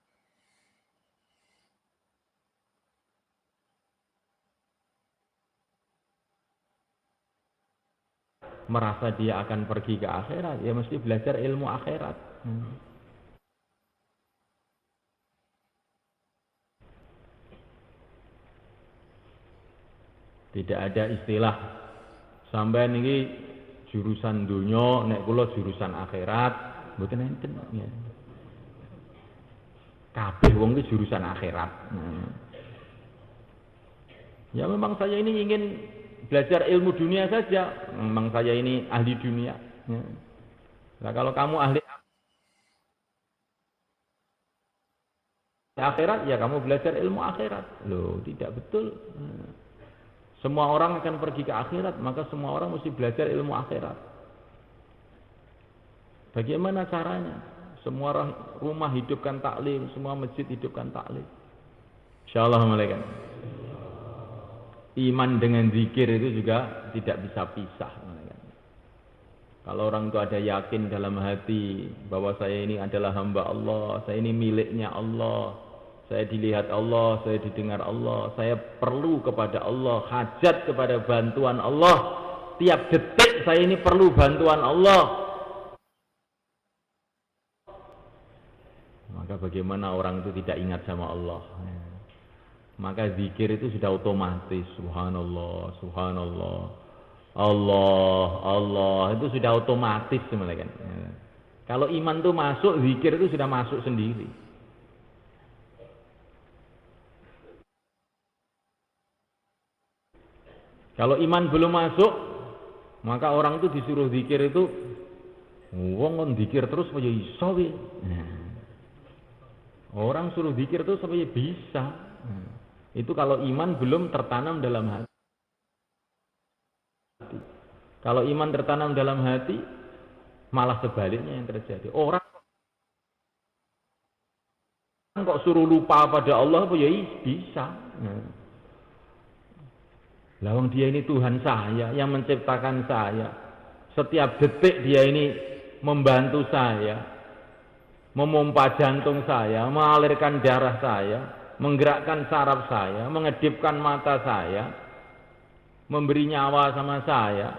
merasa dia akan pergi ke akhirat, ya mesti belajar ilmu akhirat. Tidak ada istilah sampai niki jurusan dunya, nek kula jurusan akhirat, mboten enten ya. Kabeh wong iki jurusan akhirat. Ya memang saya ini ingin belajar ilmu dunia saja, memang saya ini ahli dunia. Nah, kalau kamu ahli akhirat, ya kamu belajar ilmu akhirat. Loh, tidak betul. Semua orang akan pergi ke akhirat, maka semua orang mesti belajar ilmu akhirat. Bagaimana caranya? Semua rumah hidupkan taklim, semua masjid hidupkan taklim. Insyaallah malaikat. Iman dengan zikir itu juga tidak bisa pisah. Kalau orang itu ada yakin dalam hati bahwa saya ini adalah hamba Allah, saya ini miliknya Allah, saya dilihat Allah, saya didengar Allah, saya perlu kepada Allah, hajat kepada bantuan Allah, tiap detik saya ini perlu bantuan Allah. Maka bagaimana orang itu tidak ingat sama Allah? maka zikir itu sudah otomatis. Subhanallah, subhanallah, Allah, Allah, itu sudah otomatis sebenarnya kan. Kalau iman itu masuk, zikir itu sudah masuk sendiri. Kalau iman belum masuk, maka orang itu disuruh zikir itu, wong kon zikir terus supaya iso wi. Orang suruh zikir terus supaya bisa. Itu kalau iman belum tertanam dalam hati. Kalau iman tertanam dalam hati, malah sebaliknya yang terjadi. Orang kok suruh lupa pada Allah, apa ya bisa. Lawang dia ini Tuhan saya yang menciptakan saya. Setiap detik dia ini membantu saya, memompa jantung saya, mengalirkan darah saya, menggerakkan saraf saya, mengedipkan mata saya, memberi nyawa sama saya,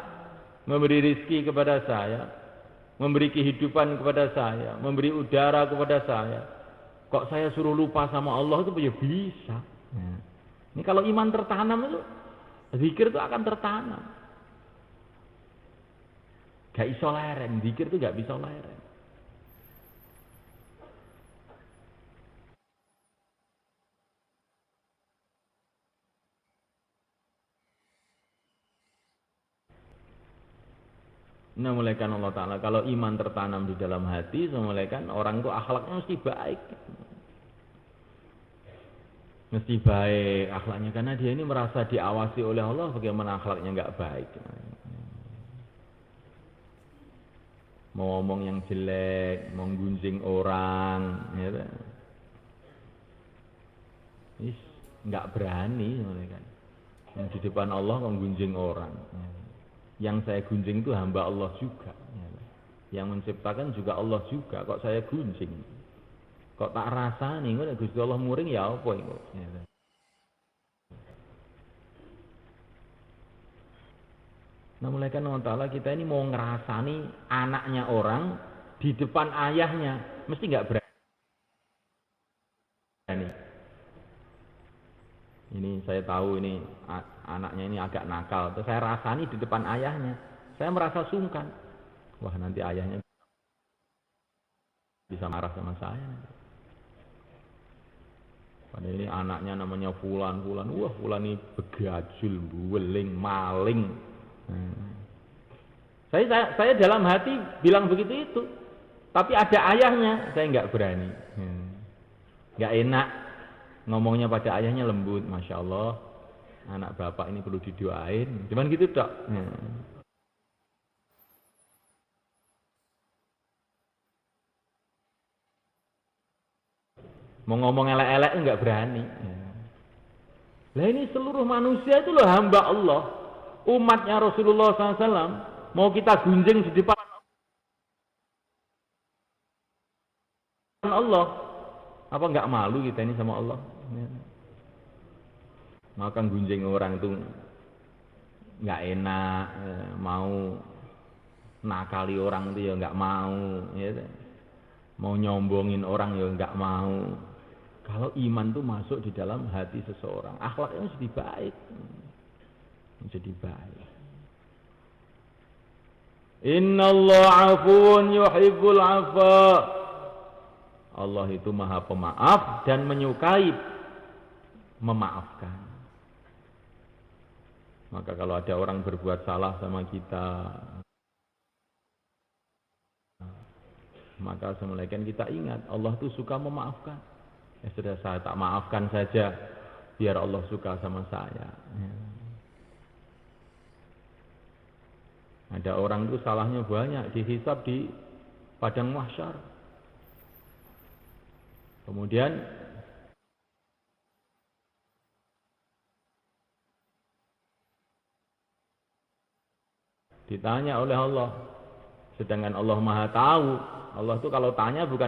memberi rizki kepada saya, memberi kehidupan kepada saya, memberi udara kepada saya. Kok saya suruh lupa sama Allah itu ya bisa. Ini kalau iman tertanam itu, zikir itu akan tertanam. Gak iso leren, zikir itu gak bisa leren. Nah, mulaikan Allah Ta'ala, kalau iman tertanam di dalam hati, mulaikan orang itu akhlaknya mesti baik. Mesti baik akhlaknya, karena dia ini merasa diawasi oleh Allah, bagaimana akhlaknya nggak baik. Mau ngomong yang jelek, mau gunjing orang, ya, nggak berani, kan. Di depan Allah kok gunjing orang. Yang saya gunjing itu hamba Allah juga. Yang menciptakan juga Allah juga. Kok saya gunjing? Kok tak rasa nih? Gusti Allah muring ya apa itu? Nah, mulaikan Allah Ta'ala, kita ini mau ngerasani anaknya orang di depan ayahnya, mesti nggak berani. Ini saya tahu ini anaknya ini agak nakal, terus saya rasani di depan ayahnya, saya merasa sungkan. Wah, nanti ayahnya bisa marah sama saya. Padahal ini anaknya namanya Fulan. Wah, Fulan ini begajul, buweling, maling. Saya dalam hati bilang begitu itu, tapi ada ayahnya, saya nggak berani, nggak enak ngomongnya pada ayahnya lembut, masya Allah, anak bapak ini perlu didoain, cuman gitu dok. Mau ngomong elek-elek nggak berani. Lah ini seluruh manusia itu loh hamba Allah. Umatnya Rasulullah SAW, mau kita gunjing di depan Allah, apa nggak malu kita ini sama Allah? Maka gunjing orang itu nggak enak, mau nakali orang itu ya nggak mau, ya. Mau nyombongin orang ya nggak mau. Kalau iman itu masuk di dalam hati seseorang, akhlaknya jadi baik. Jadi baik. Innallaha afuwun yuhibbul afwa. Allah itu maha pemaaf dan menyukai memaafkan. Maka kalau ada orang berbuat salah sama kita, maka semulaikan kita ingat Allah itu suka memaafkan. Ya sudah, saya tak maafkan saja biar Allah suka sama saya. Ada orang itu salahnya banyak, dihisab di padang mahsyar. Kemudian ditanya oleh Allah, sedangkan Allah Maha tahu. Allah itu kalau tanya bukan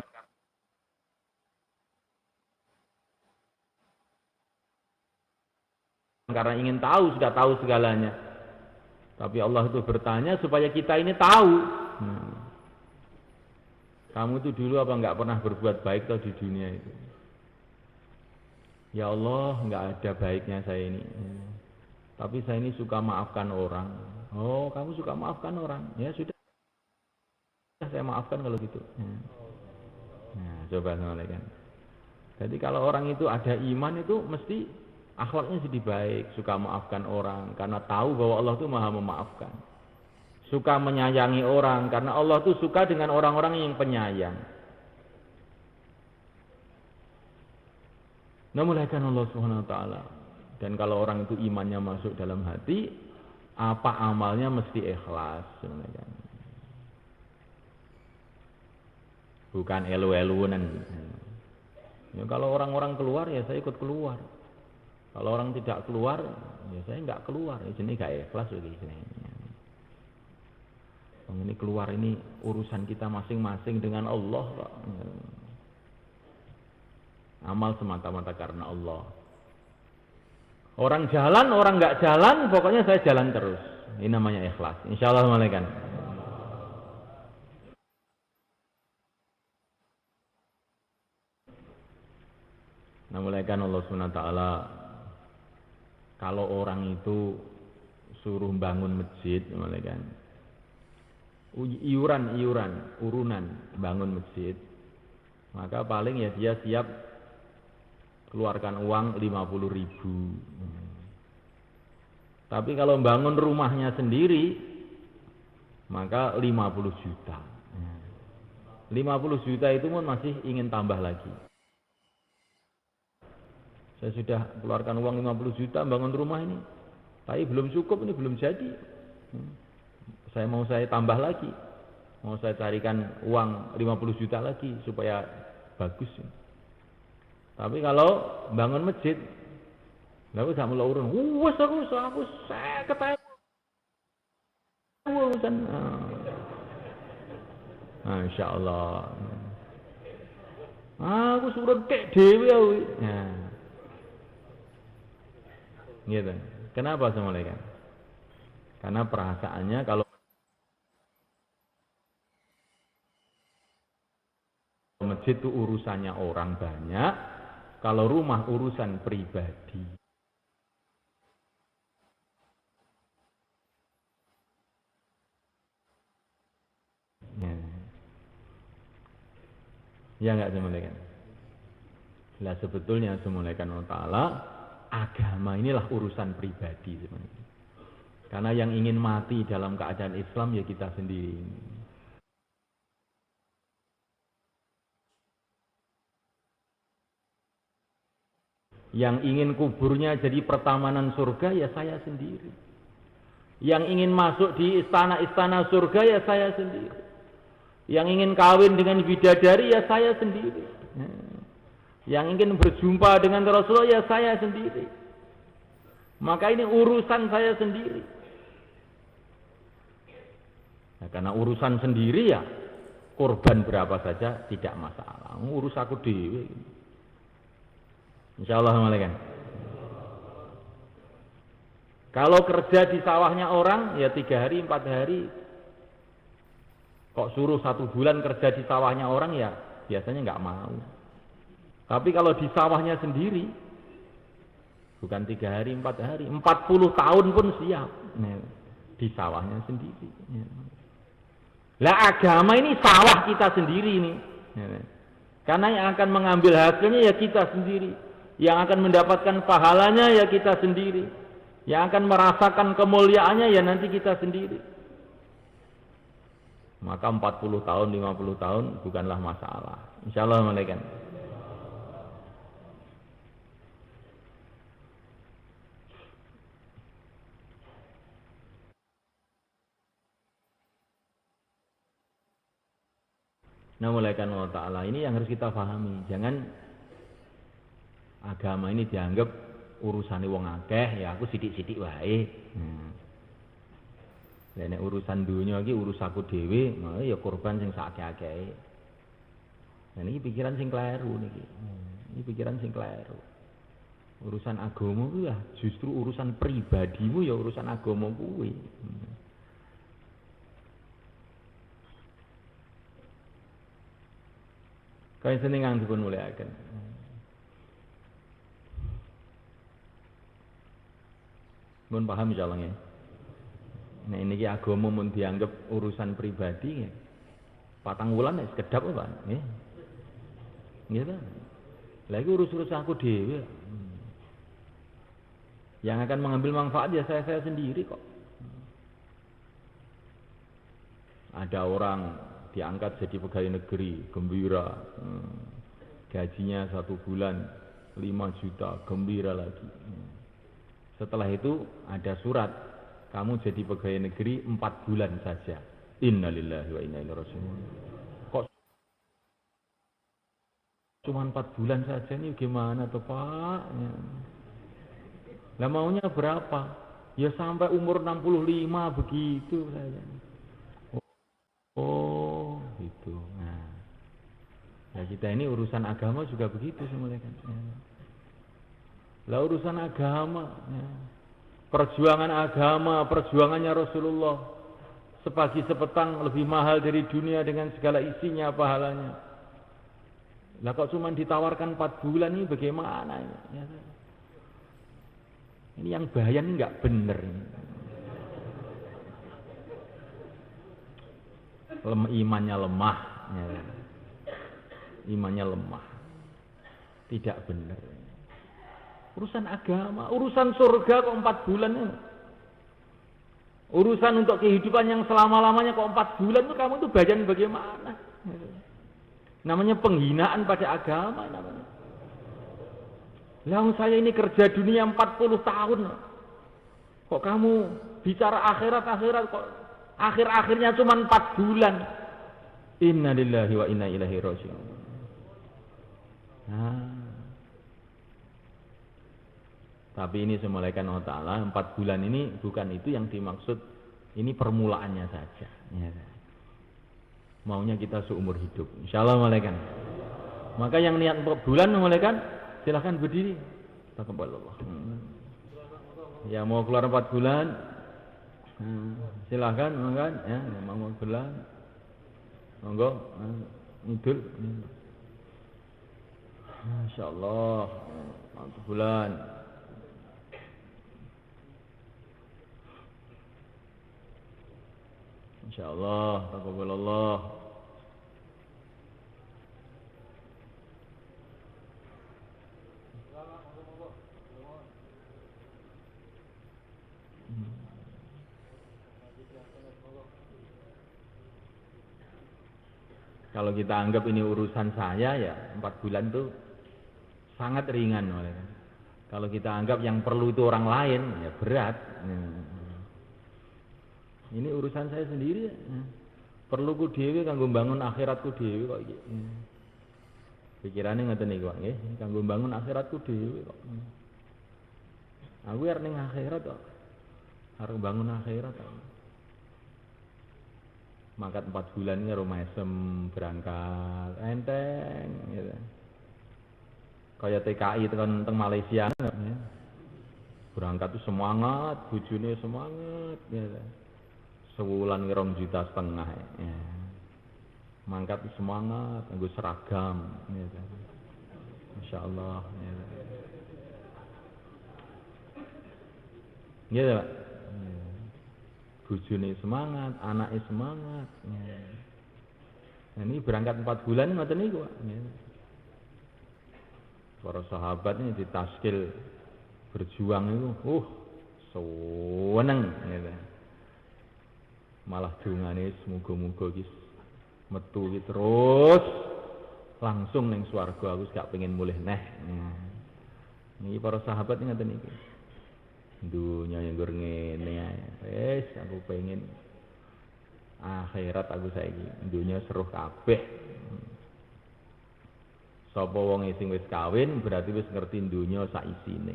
karena ingin tahu, sudah tahu segalanya. Tapi Allah itu bertanya supaya kita ini tahu. Kamu itu dulu apa enggak pernah berbuat baik tau di dunia itu? Ya Allah, nggak ada baiknya saya ini. Tapi saya ini suka maafkan orang. Oh, kamu suka maafkan orang? Ya sudah, saya maafkan kalau gitu. Nah, coba kan. Jadi kalau orang itu ada iman itu mesti akhlaknya jadi baik, suka maafkan orang karena tahu bahwa Allah itu Maha memaafkan. Suka menyayangi orang karena Allah itu suka dengan orang-orang yang penyayang. Memuliakan Allah Subhanahu wa taala. Dan kalau orang itu imannya masuk dalam hati, apa amalnya mesti ikhlas, sebenarnya. Bukan elu-eluan. Ya, kalau orang-orang keluar ya saya ikut keluar. Kalau orang tidak keluar ya saya nggak keluar. Ya, ini nggak ikhlas lagi. Ini keluar ini urusan kita masing-masing dengan Allah, Pak. Amal semata-mata karena Allah. Orang jalan, orang nggak jalan, pokoknya saya jalan terus. Ini namanya ikhlas. Insyaallah malaikat. Nah, mulaikan Allah SWT, kalau orang itu suruh bangun masjid, mulaikan urunan bangun masjid, maka paling ya dia siap keluarkan uang 50.000. Tapi kalau bangun rumahnya sendiri, maka 50 juta. 50 juta itu pun masih ingin tambah lagi. Saya sudah keluarkan uang 50 juta bangun rumah ini, tapi belum cukup, ini belum jadi. Saya tambah lagi, mau saya carikan uang 50 juta lagi supaya bagus. Tapi kalau bangun masjid, lalu saya mulai urun, aku saya ketemu urusan. Insya Allah. Aku suruh kek dewi. Gitu. Kenapa semuanya? Karena perasaannya kalau masjid itu urusannya orang banyak, kalau rumah urusan pribadi. Ya enggak semuanya? Lah sebetulnya semuanya Allah Ta'ala, agama inilah urusan pribadi sebenarnya. Karena yang ingin mati dalam keadaan Islam ya kita sendiri. Yang ingin kuburnya jadi pertamanan surga ya saya sendiri. Yang ingin masuk di istana-istana surga ya saya sendiri. Yang ingin kawin dengan bidadari ya saya sendiri. Yang ingin berjumpa dengan Rasulullah ya saya sendiri. Maka ini urusan saya sendiri. Nah, karena urusan sendiri ya korban berapa saja tidak masalah. Urus aku dewe. Insyaallah malaikat. Kalau kerja di sawahnya orang ya 3 hari 4 hari. Kok suruh 1 bulan kerja di sawahnya orang ya biasanya nggak mau. Tapi kalau di sawahnya sendiri, bukan 3 hari, 4 hari, 40 tahun pun siap. Di sawahnya sendiri. Lah agama ini sawah kita sendiri ini. Karena yang akan mengambil hasilnya ya kita sendiri. Yang akan mendapatkan pahalanya ya kita sendiri. Yang akan merasakan kemuliaannya ya nanti kita sendiri. Maka 40 tahun, 50 tahun bukanlah masalah. Insyaallah malaikat. Nah, mulaikan Allah Ta'ala ini yang harus kita pahami. Jangan agama ini dianggap urusan wong akeh, ya aku sidik-sidik wae. Nek urusan dunia iki urus aku dhewe, ya korban sing sakake-akeh. Nah niki pikiran sing kleru niki. Ini pikiran sing kleru. Urusan agama ku ya justru urusan pribadimu ya urusan agama kuwi. Kaya seneng kang dipun mulyakaken. Mun paham insyaallah nggih. Nah ini agama mun dianggap urusan pribadi nggih. 4 wulan wis kedap apa nggih. Nggih ta. Lah iku urus-urus aku dhewe. Yang akan mengambil manfaat ya saya sendiri kok. Ada orang diangkat jadi pegawai negeri, gembira. Gajinya 1 bulan 5 juta, gembira lagi. Setelah itu ada surat, kamu jadi pegawai negeri 4 bulan saja. Innalillahi wa inna ilaihi raji'un. Kok cuma 4 bulan saja nih, gimana tuh Pak? Lah maunya berapa? Ya sampai umur 65 begitu saya. Oh, gitu. Nah, ya kita ini urusan agama juga begitu semuanya kan. Lah urusan agama, ya. Perjuangan agama, perjuangannya Rasulullah sepagi sepetang lebih mahal dari dunia dengan segala isinya pahalanya. Lah kok cuma ditawarkan 4 bulan ini bagaimana ini? Ya. Ini yang bahaya ini nggak bener ini. Imannya lemah, ya. Imannya lemah, tidak benar. Urusan agama, urusan surga kok 4 bulan ini. Urusan untuk kehidupan yang selama-lamanya kok 4 bulan itu kamu tuh bagian bagaimana? Namanya penghinaan pada agama namanya. Lah saya ini kerja dunia 40 tahun. Kok kamu bicara akhirat kok akhir-akhirnya cuma 4 bulan. Innalillahi wa inna ilaihi raji'un. Nah. Tapi ini semulaikan Allah Ta'ala 4 bulan ini bukan itu yang dimaksud. Ini permulaannya saja. Ya. Maunya kita seumur hidup. Insyaallah malaikat. Maka yang niat 4 bulan malaikat silahkan berdiri. Taqabbalallah. Ya mau keluar 4 bulan. Silahkan makan ya, mau bulan. Monggo ngidul. Masyaallah 4 bulan. Insyaallah taqabbalallah. Kalau kita anggap ini urusan saya ya 4 bulan itu sangat ringan. Kalau kita anggap yang perlu itu orang lain ya berat. Ini urusan saya sendiri. Perlu ku dhewe kanggo mbangun akhiratku dhewe kok iki. Pikirane ngoten niku nggih, kanggo mbangun akhiratku dhewe kok. Aku arep ning akhirat kok. Arep bangun akhirat kok. Mangkat 4 bulan ini rumesem berangkat enteng gitu. Kayak TKI tekan teng Malaysia ya. Berangkat tuh semangat, bojone semangat gitu. Sewulan 2,5 juta ya. Mangkat tuh semangat, nganggo seragam gitu. Masyaallah gitu. Gitu Pak. Bojone semangat, anaknya semangat. Ya. Nah, ini berangkat 4 bulan ngoten niku, Pak. Ya. Para sahabat ini ditaskil berjuang itu, seneng gitu. Malah dungane semoga-moga iki metu iki terus langsung ning swarga aku gak pengen mulih neh. Ya. Niki para sahabat ngoten iki. Dunia yang gur ngene ae. Wis aku pengen akhirat aku saiki. Dunia seruh kabeh. Sapa wong sing wis kawin berarti wis ngerti dunia sak isine.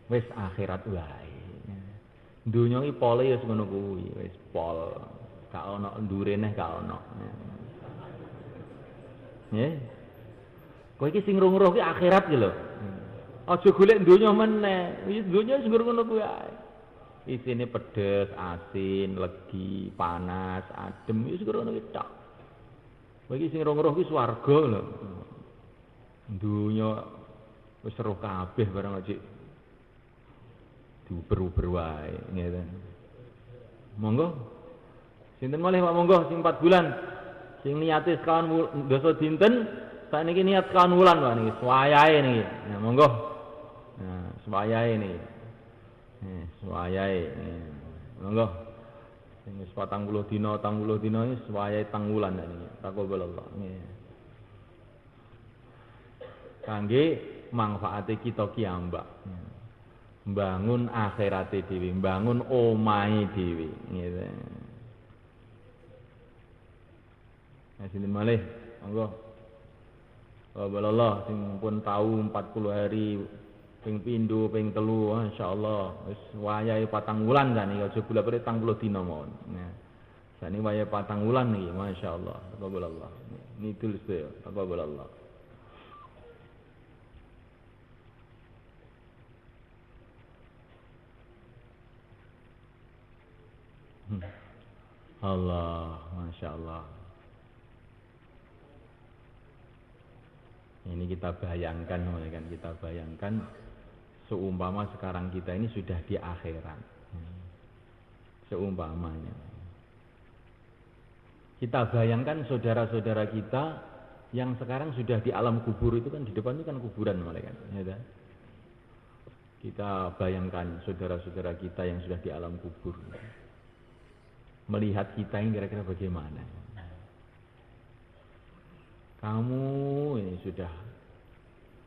Wis akhirat wae. Dunia iki pole ya ngono kuwi, wis pol. Gak ono ndure neh gak ono. Nggih. Kowe iki sing ngruh-ngruh ki akhirat ki lho. Aja golek donya meneh. Wis donya wis ngono kuwi ae. Isine pedes, asin, legi, panas, adem wis ngono kuwi tok. Kowe iki sing roh-roh ki swarga lho. Donya wis roh kabeh barang ajik diuber-uber wae ngeten. Monggo. Sinten malih Pak monggo sing 4 bulan. Sing niate sekawan dosa dinten, sakniki niat sekawan wulan Pak niki, swayahe niki. Nah, monggo. Nah, swayahe niki. Swayahe. Monggo. Sing wis 40 dina iki swayahe tang wulan niki. Taqabbalallah. Nggih. Kangge manfaate kita kiambak. Mbangun akhirate dhewe, mbangun omahe dhewe, gitu. Sini malih, monggo. Wabalallah sing pun tahu 40 hari ping pindho ping telu, insyaallah wis wayahe 4 wulan kan iki aja bola-balik 30 dina mawon. Nah, sakniki wayahe 4 wulan niki, masyaallah. Wabalallah. Nidul sedaya, wabalallah. Allah, Masya Allah. Ini kita bayangkan, kan kita bayangkan seumpama sekarang kita ini sudah di akhirat. Seumpamanya. Kita bayangkan saudara-saudara kita yang sekarang sudah di alam kubur itu kan di depan itu kan kuburan mereka, ya. Kita bayangkan saudara-saudara kita yang sudah di alam kubur. Melihat kita ini kira-kira bagaimana. Kamu ini sudah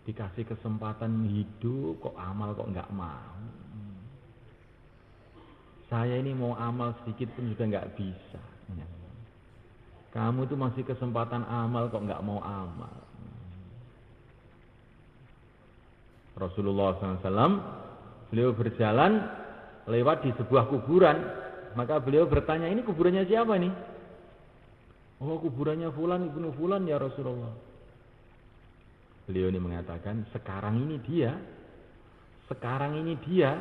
dikasih kesempatan hidup kok amal kok nggak mau. Saya ini mau amal sedikit pun sudah nggak bisa. Kamu itu masih kesempatan amal kok nggak mau amal. Rasulullah SAW beliau berjalan lewat di sebuah kuburan. Maka beliau bertanya, ini kuburannya siapa nih? Oh, kuburannya fulan ibnu fulan ya Rasulullah. Beliau ini mengatakan, sekarang ini dia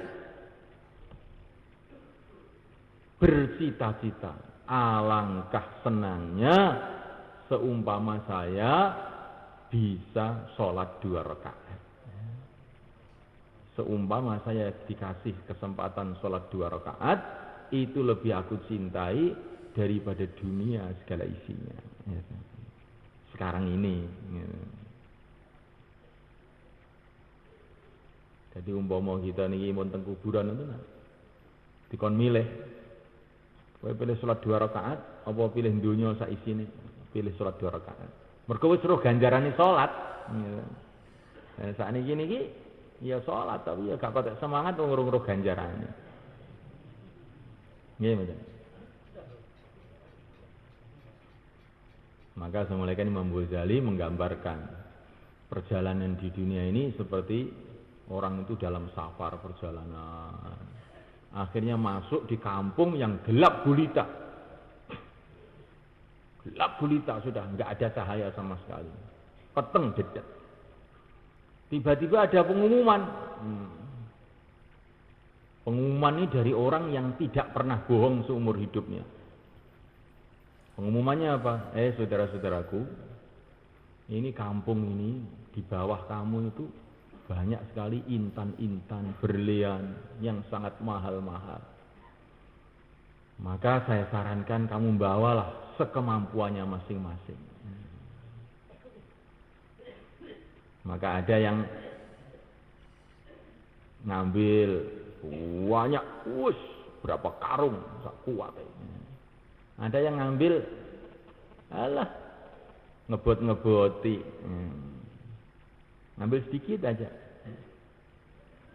bercita-cita. Alangkah senangnya seumpama saya bisa sholat 2 rakaat. Seumpama saya dikasih kesempatan sholat 2 rakaat, itu lebih aku cintai daripada dunia segala isinya. Sekarang ini. Jadi umpama kita niki wonten kuburan itu dikon milih. Kowe pilih salat 2 rakaat apa pilih dunya sak isine? Pilih salat 2 rakaat. Mergo wis roh ganjarane salat. Sakniki niki ya salat tapi ya gak patek semangat ngurung-ngurung ganjarane. Nggih, Mas. Maka semulaikan Imam Ghazali menggambarkan perjalanan di dunia ini seperti orang itu dalam safar perjalanan. Akhirnya masuk di kampung yang gelap gulita. Gelap gulita sudah, enggak ada cahaya sama sekali. Peteng dedet. Tiba-tiba ada pengumuman. Pengumuman ini dari orang yang tidak pernah bohong seumur hidupnya. Pengumumannya apa? Saudara-saudaraku, ini kampung ini di bawah kamu itu banyak sekali intan-intan berlian yang sangat mahal-mahal. Maka saya sarankan kamu bawalah sekemampuannya masing-masing. Maka ada yang ngambil banyak, berapa karung, sak kuat. Ada yang ngambil, ngebot-ngeboti, ngambil sedikit aja.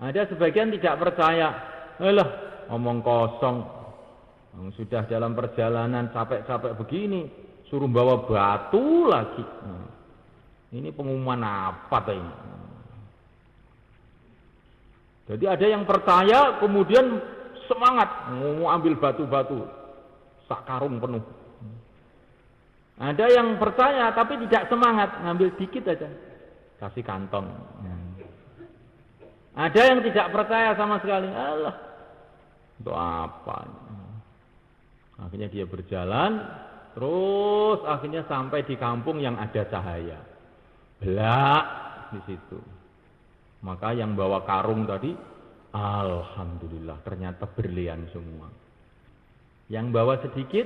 Ada sebagian tidak percaya, omong kosong, sudah dalam perjalanan capek-capek begini, suruh bawa batu lagi. Ini pengumuman apa ini? Jadi ada yang percaya kemudian semangat mau ambil batu-batu sak karung penuh. Ada yang percaya tapi tidak semangat, ngambil dikit aja, kasih kantong. Ada yang tidak percaya sama sekali, untuk apa? Akhirnya dia berjalan, terus akhirnya sampai di kampung yang ada cahaya. Belak di situ. Maka yang bawa karung tadi Alhamdulillah, ternyata berlian semua. Yang bawa sedikit,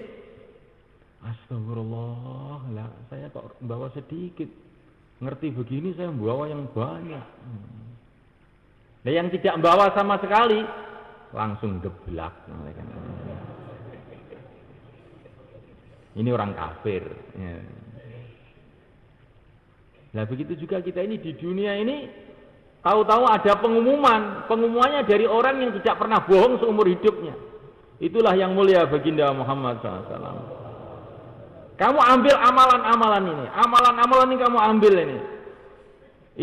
astagfirullah, lah saya kok bawa sedikit. Ngerti begini saya bawa yang banyak. Nah, yang tidak bawa sama sekali, langsung geblak. Ini orang kafir. Ya. Nah begitu juga kita ini di dunia ini, tahu-tahu ada pengumuman. Pengumumannya dari orang yang tidak pernah bohong seumur hidupnya. Itulah yang mulia baginda Muhammad SAW. Kamu ambil amalan-amalan ini. Amalan-amalan ini kamu ambil ini.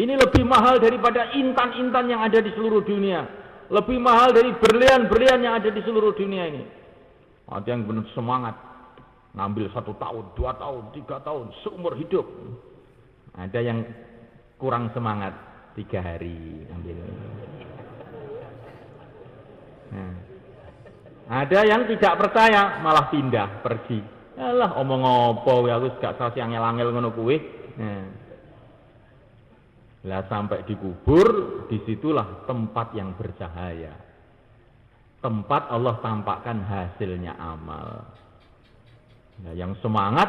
Ini lebih mahal daripada intan-intan yang ada di seluruh dunia. Lebih mahal dari berlian-berlian yang ada di seluruh dunia ini. Ada yang benar semangat. Ngambil 1 tahun, 2 tahun, 3 tahun, seumur hidup. Ada yang kurang semangat, 3 hari ambil. Nah. Ada yang tidak percaya, malah pindah, pergi. Alah, omong apa, aku gak salah yang angel ngono kuwi. Nah. Lah sampai dikubur, disitulah tempat yang bercahaya. Tempat Allah tampakkan hasilnya amal. Nah, yang semangat,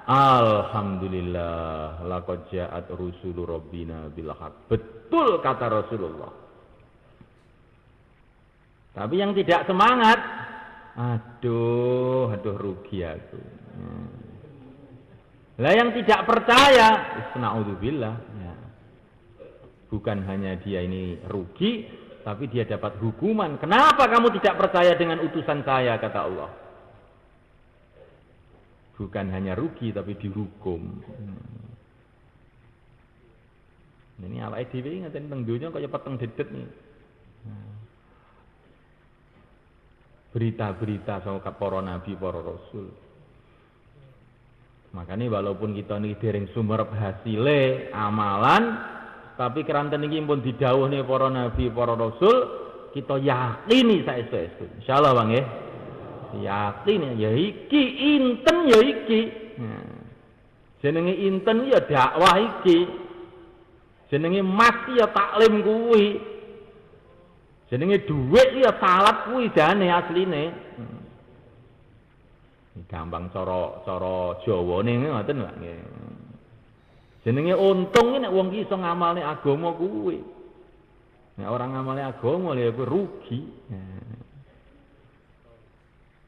alhamdulillah, laqad ja'at rusulu rabbina bil haq. Betul kata Rasulullah. Tapi yang tidak semangat, aduh rugi aku. Lah yang tidak percaya, na'udzubillah. Ya. Bukan hanya dia ini rugi, tapi dia dapat hukuman. Kenapa kamu tidak percaya dengan utusan saya, kata Allah. Bukan hanya rugi tapi dihukum. Ini awake dhewe ngaten teng donya kaya peteng dedet nih. Berita-berita saka para nabi, para rasul. Makanya walaupun kita niki dereng sumerep hasile amalan, tapi keranten iki pun didhawuhne para nabi, para rasul, kita yakini saestu-estu. Insyaallah Bang nggih. Yakin ya iki inten ya iki. Jenenge inten ya dakwah iki. Jenenge mas ya taklim kuwi. Jenenge dhuwit ya salat kuwi jane asline. Gampang cara Jawane ngoten lho nggih. Jenenge untung nek wong ki iso ngamalne agama kuwi. Nek orang ngamalne agama lha rugi.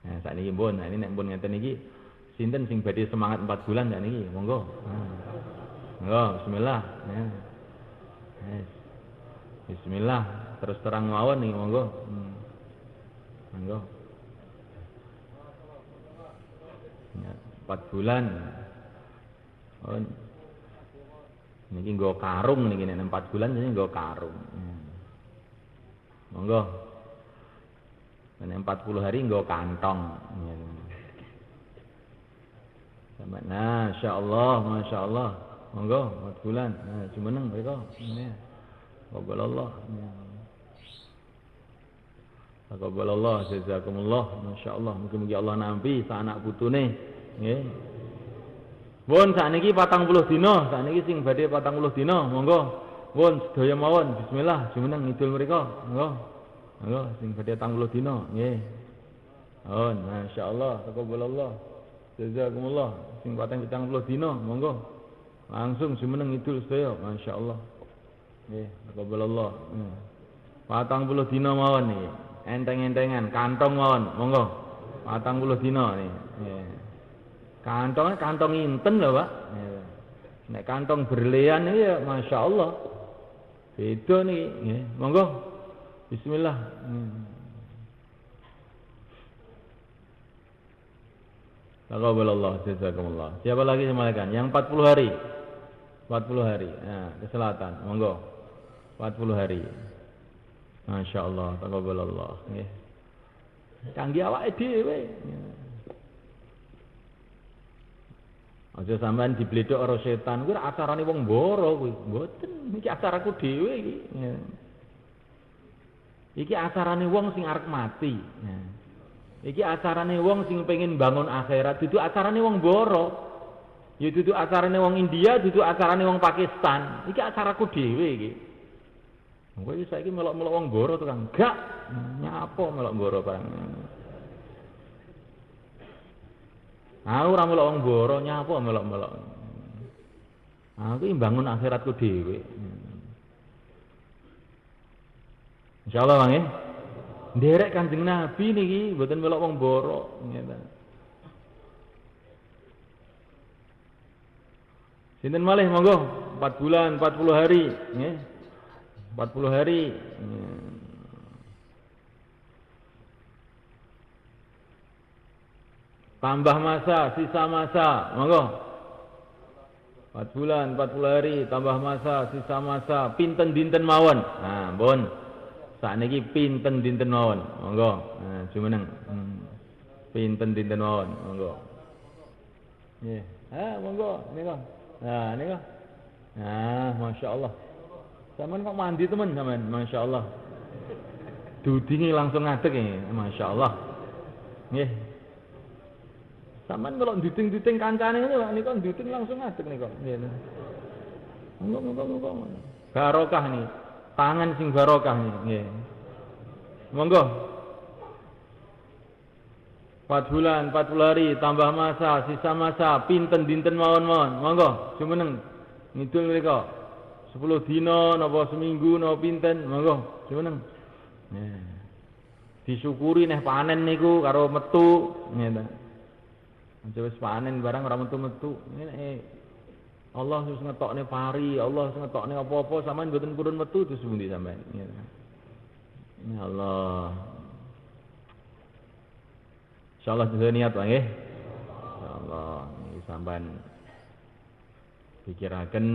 Nah, saat ini pun, ini nek pun ngeten iki, sinten sing badhe semangat 4 bulan sak niki, monggo. Monggo, bismillah. Ya. Yes. Bismillah, terus terang mawon nih, monggo. Monggo. Ya, 4 bulan. Oh. Niki nggo karung niki nek 4 bulan jadi nggo karung. Monggo. Nek 40 hari nggo kantong. Sampai Masya Allah. Monggo 4 bulan. Nah, jumeneng mriko. Taqabbalallah. Taqabbalallah, jazakumullah. Masya Allah. Mugi-mugi Allah nampi sak anak putune. Nggih. Pun sakniki 40 dina, sakniki sing badhe 40 dina, monggo. Pun sedaya mawon bismillah jumeneng ngidul mriko. Monggo. Monggo sing badhe 40 dina, nggih. Oh, masyaallah, taqabbalallah. Jazakumullah. Sing pateng 40 dina, monggo. Langsung jumeneng ngidul sedaya, masyaallah. Nggih, taqabbalallah. 40 dina mawon niki. Enteng-entengan, kantong mawon, monggo. 40 dina niki. Nggih. Kantong inten lho, Pak. Nek kantong berlian iki ya masyaallah. Beda niki, nggih. Monggo. Bismillah. Taqabbalallah, jazakumullah. Siapa lagi semalaikan? Yang 40 hari. 40 hari. Nah, ke selatan. Monggo. 40 hari. Masyaallah, taqabbalallah, nggih. Kangge awake dhewe. Aja sampean dibledhok karo setan kuwi acarane wong mboro kuwi. Mboten, iki acaraku dhewe iki. Iki acarane wong sing arep mati. Iki acarane wong sing pengen bangun akhirat, dudu acarane wong mboro. Ya dudu acarane wong India, dudu acarane wong Pakistan. Iki acaraku dhewe iki. Kowe iki saiki melok-melok wong Goro tukang gak nyapo melok Goro barang. Aku ora melok wong Goro nyapo melok-melok. Aku iki mbangun akhiratku dhewe. Insyaallah Bang nggih. Nderek Kanjeng Nabi niki mboten melok wong Goro ngeten. Sinten malih monggo 4 bulan 40 hari nggih. 40 hari. Tambah masa, sisa masa, monggo. 4 bulan, 40 hari, tambah masa, sisa masa, pinten dinten mawon. Nah, pun. Sakniki pinten dinten mawon, monggo. Nah, jumeneng. Pinten dinten mawon, monggo. Nggih. Monggo nika. Nah, nika. Nah, masyaallah. Sampeyan kok mandi temen sampean, masyaallah. Dudingi langsung ngadeg iki, masyaallah. Nggih. Sampeyan kalau duting-duting kancane niku nika duting langsung ngadeg nika. Nggih. Monggo. Barokah nih. Tangan sing barokah nih, nggih. Monggo. 4 bulan, 40 hari, tambah masa, sisa masa, pinten dinten mawon-mawon. Monggo, jumeneng. Ngidul mriko. 10 dina napa seminggu napa pinten, monggo, jumeneng. Nah. Disyukuri neh panen niku karo metu, ngene. Aja wis panen barang ora metu-metu. Ngene Allah wis ngetokne pari, Allah wis ngetokne apa-apa sampean mboten purun metu terus pundi sampean. Ya Allah. Insyaallah juga niat Bang nggih. Insyaallah niki sampean pikiraken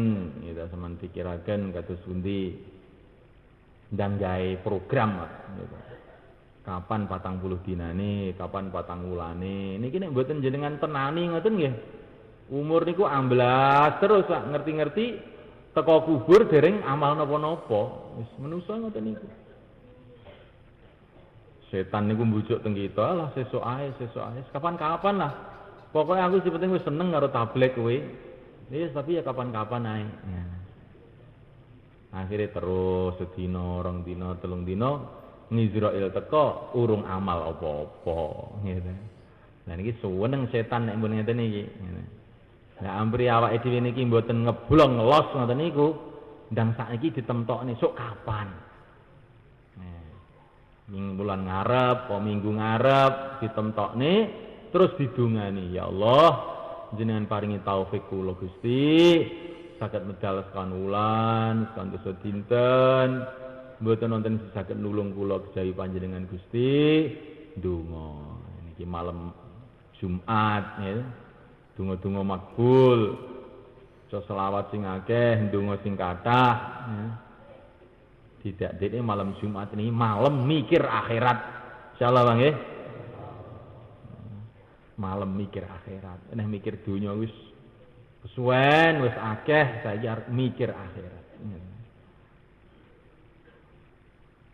kita sampean pikiraken kados pundi ndang gawe program gitu. Kapan 40 dinane, kapan 4 wulane. Niki nek mboten jenengan tenani ngoten nggih. Umur niku amblas terus Pak, ngerti-ngerti teko kubur dereng amal napa-napa. Wis menungso ngoten niku. Setan niku mbujuk teng kita, lah sesuk ae. Kapan-kapan lah. Pokoknya aku sing penting wis seneng karo tablet kowe. Wis tapi ya kapan-kapan ae. Ya. Akhirnya terus sedina, 2 dina, 3 dina Israil teko urung amal apa-apa gitu. Lah niki suweneng setan nek mbon ngeten iki. Lah ampri awake dhewe niki mboten ngeblong ngelos ngoten niku, ndang saiki ditemtokne sok kapan. Minggu bulan ngarep, minggu ngarep ditemtokne terus didungani, ya Allah jenengan paringi taufik kula Gusti saged medal sekan wulan sekan dosa dinten mboten wonten saged nulung kula kejawi panjenengan Gusti ndonga niki malam Jumat ya donga-donga makbul aja selawat sing akeh ndonga sing kathah ya. Tidak dene malam Jumat ini malam mikir akhirat insyaallah Bang nggih malam mikir akhirat. Nek mikir dunya wis kesuwen, wis akeh, saiki arep mikir akhirat.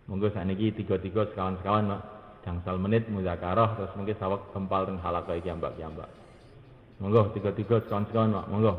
Monggo sakniki 3-3 sekawan-sekawan, Pak. Gangsal menit muzakarah terus mungkin saweg gempal teng halaqah iki ambak-ambak. Monggo 3-3 sekawan-sekawan, Pak. Monggo.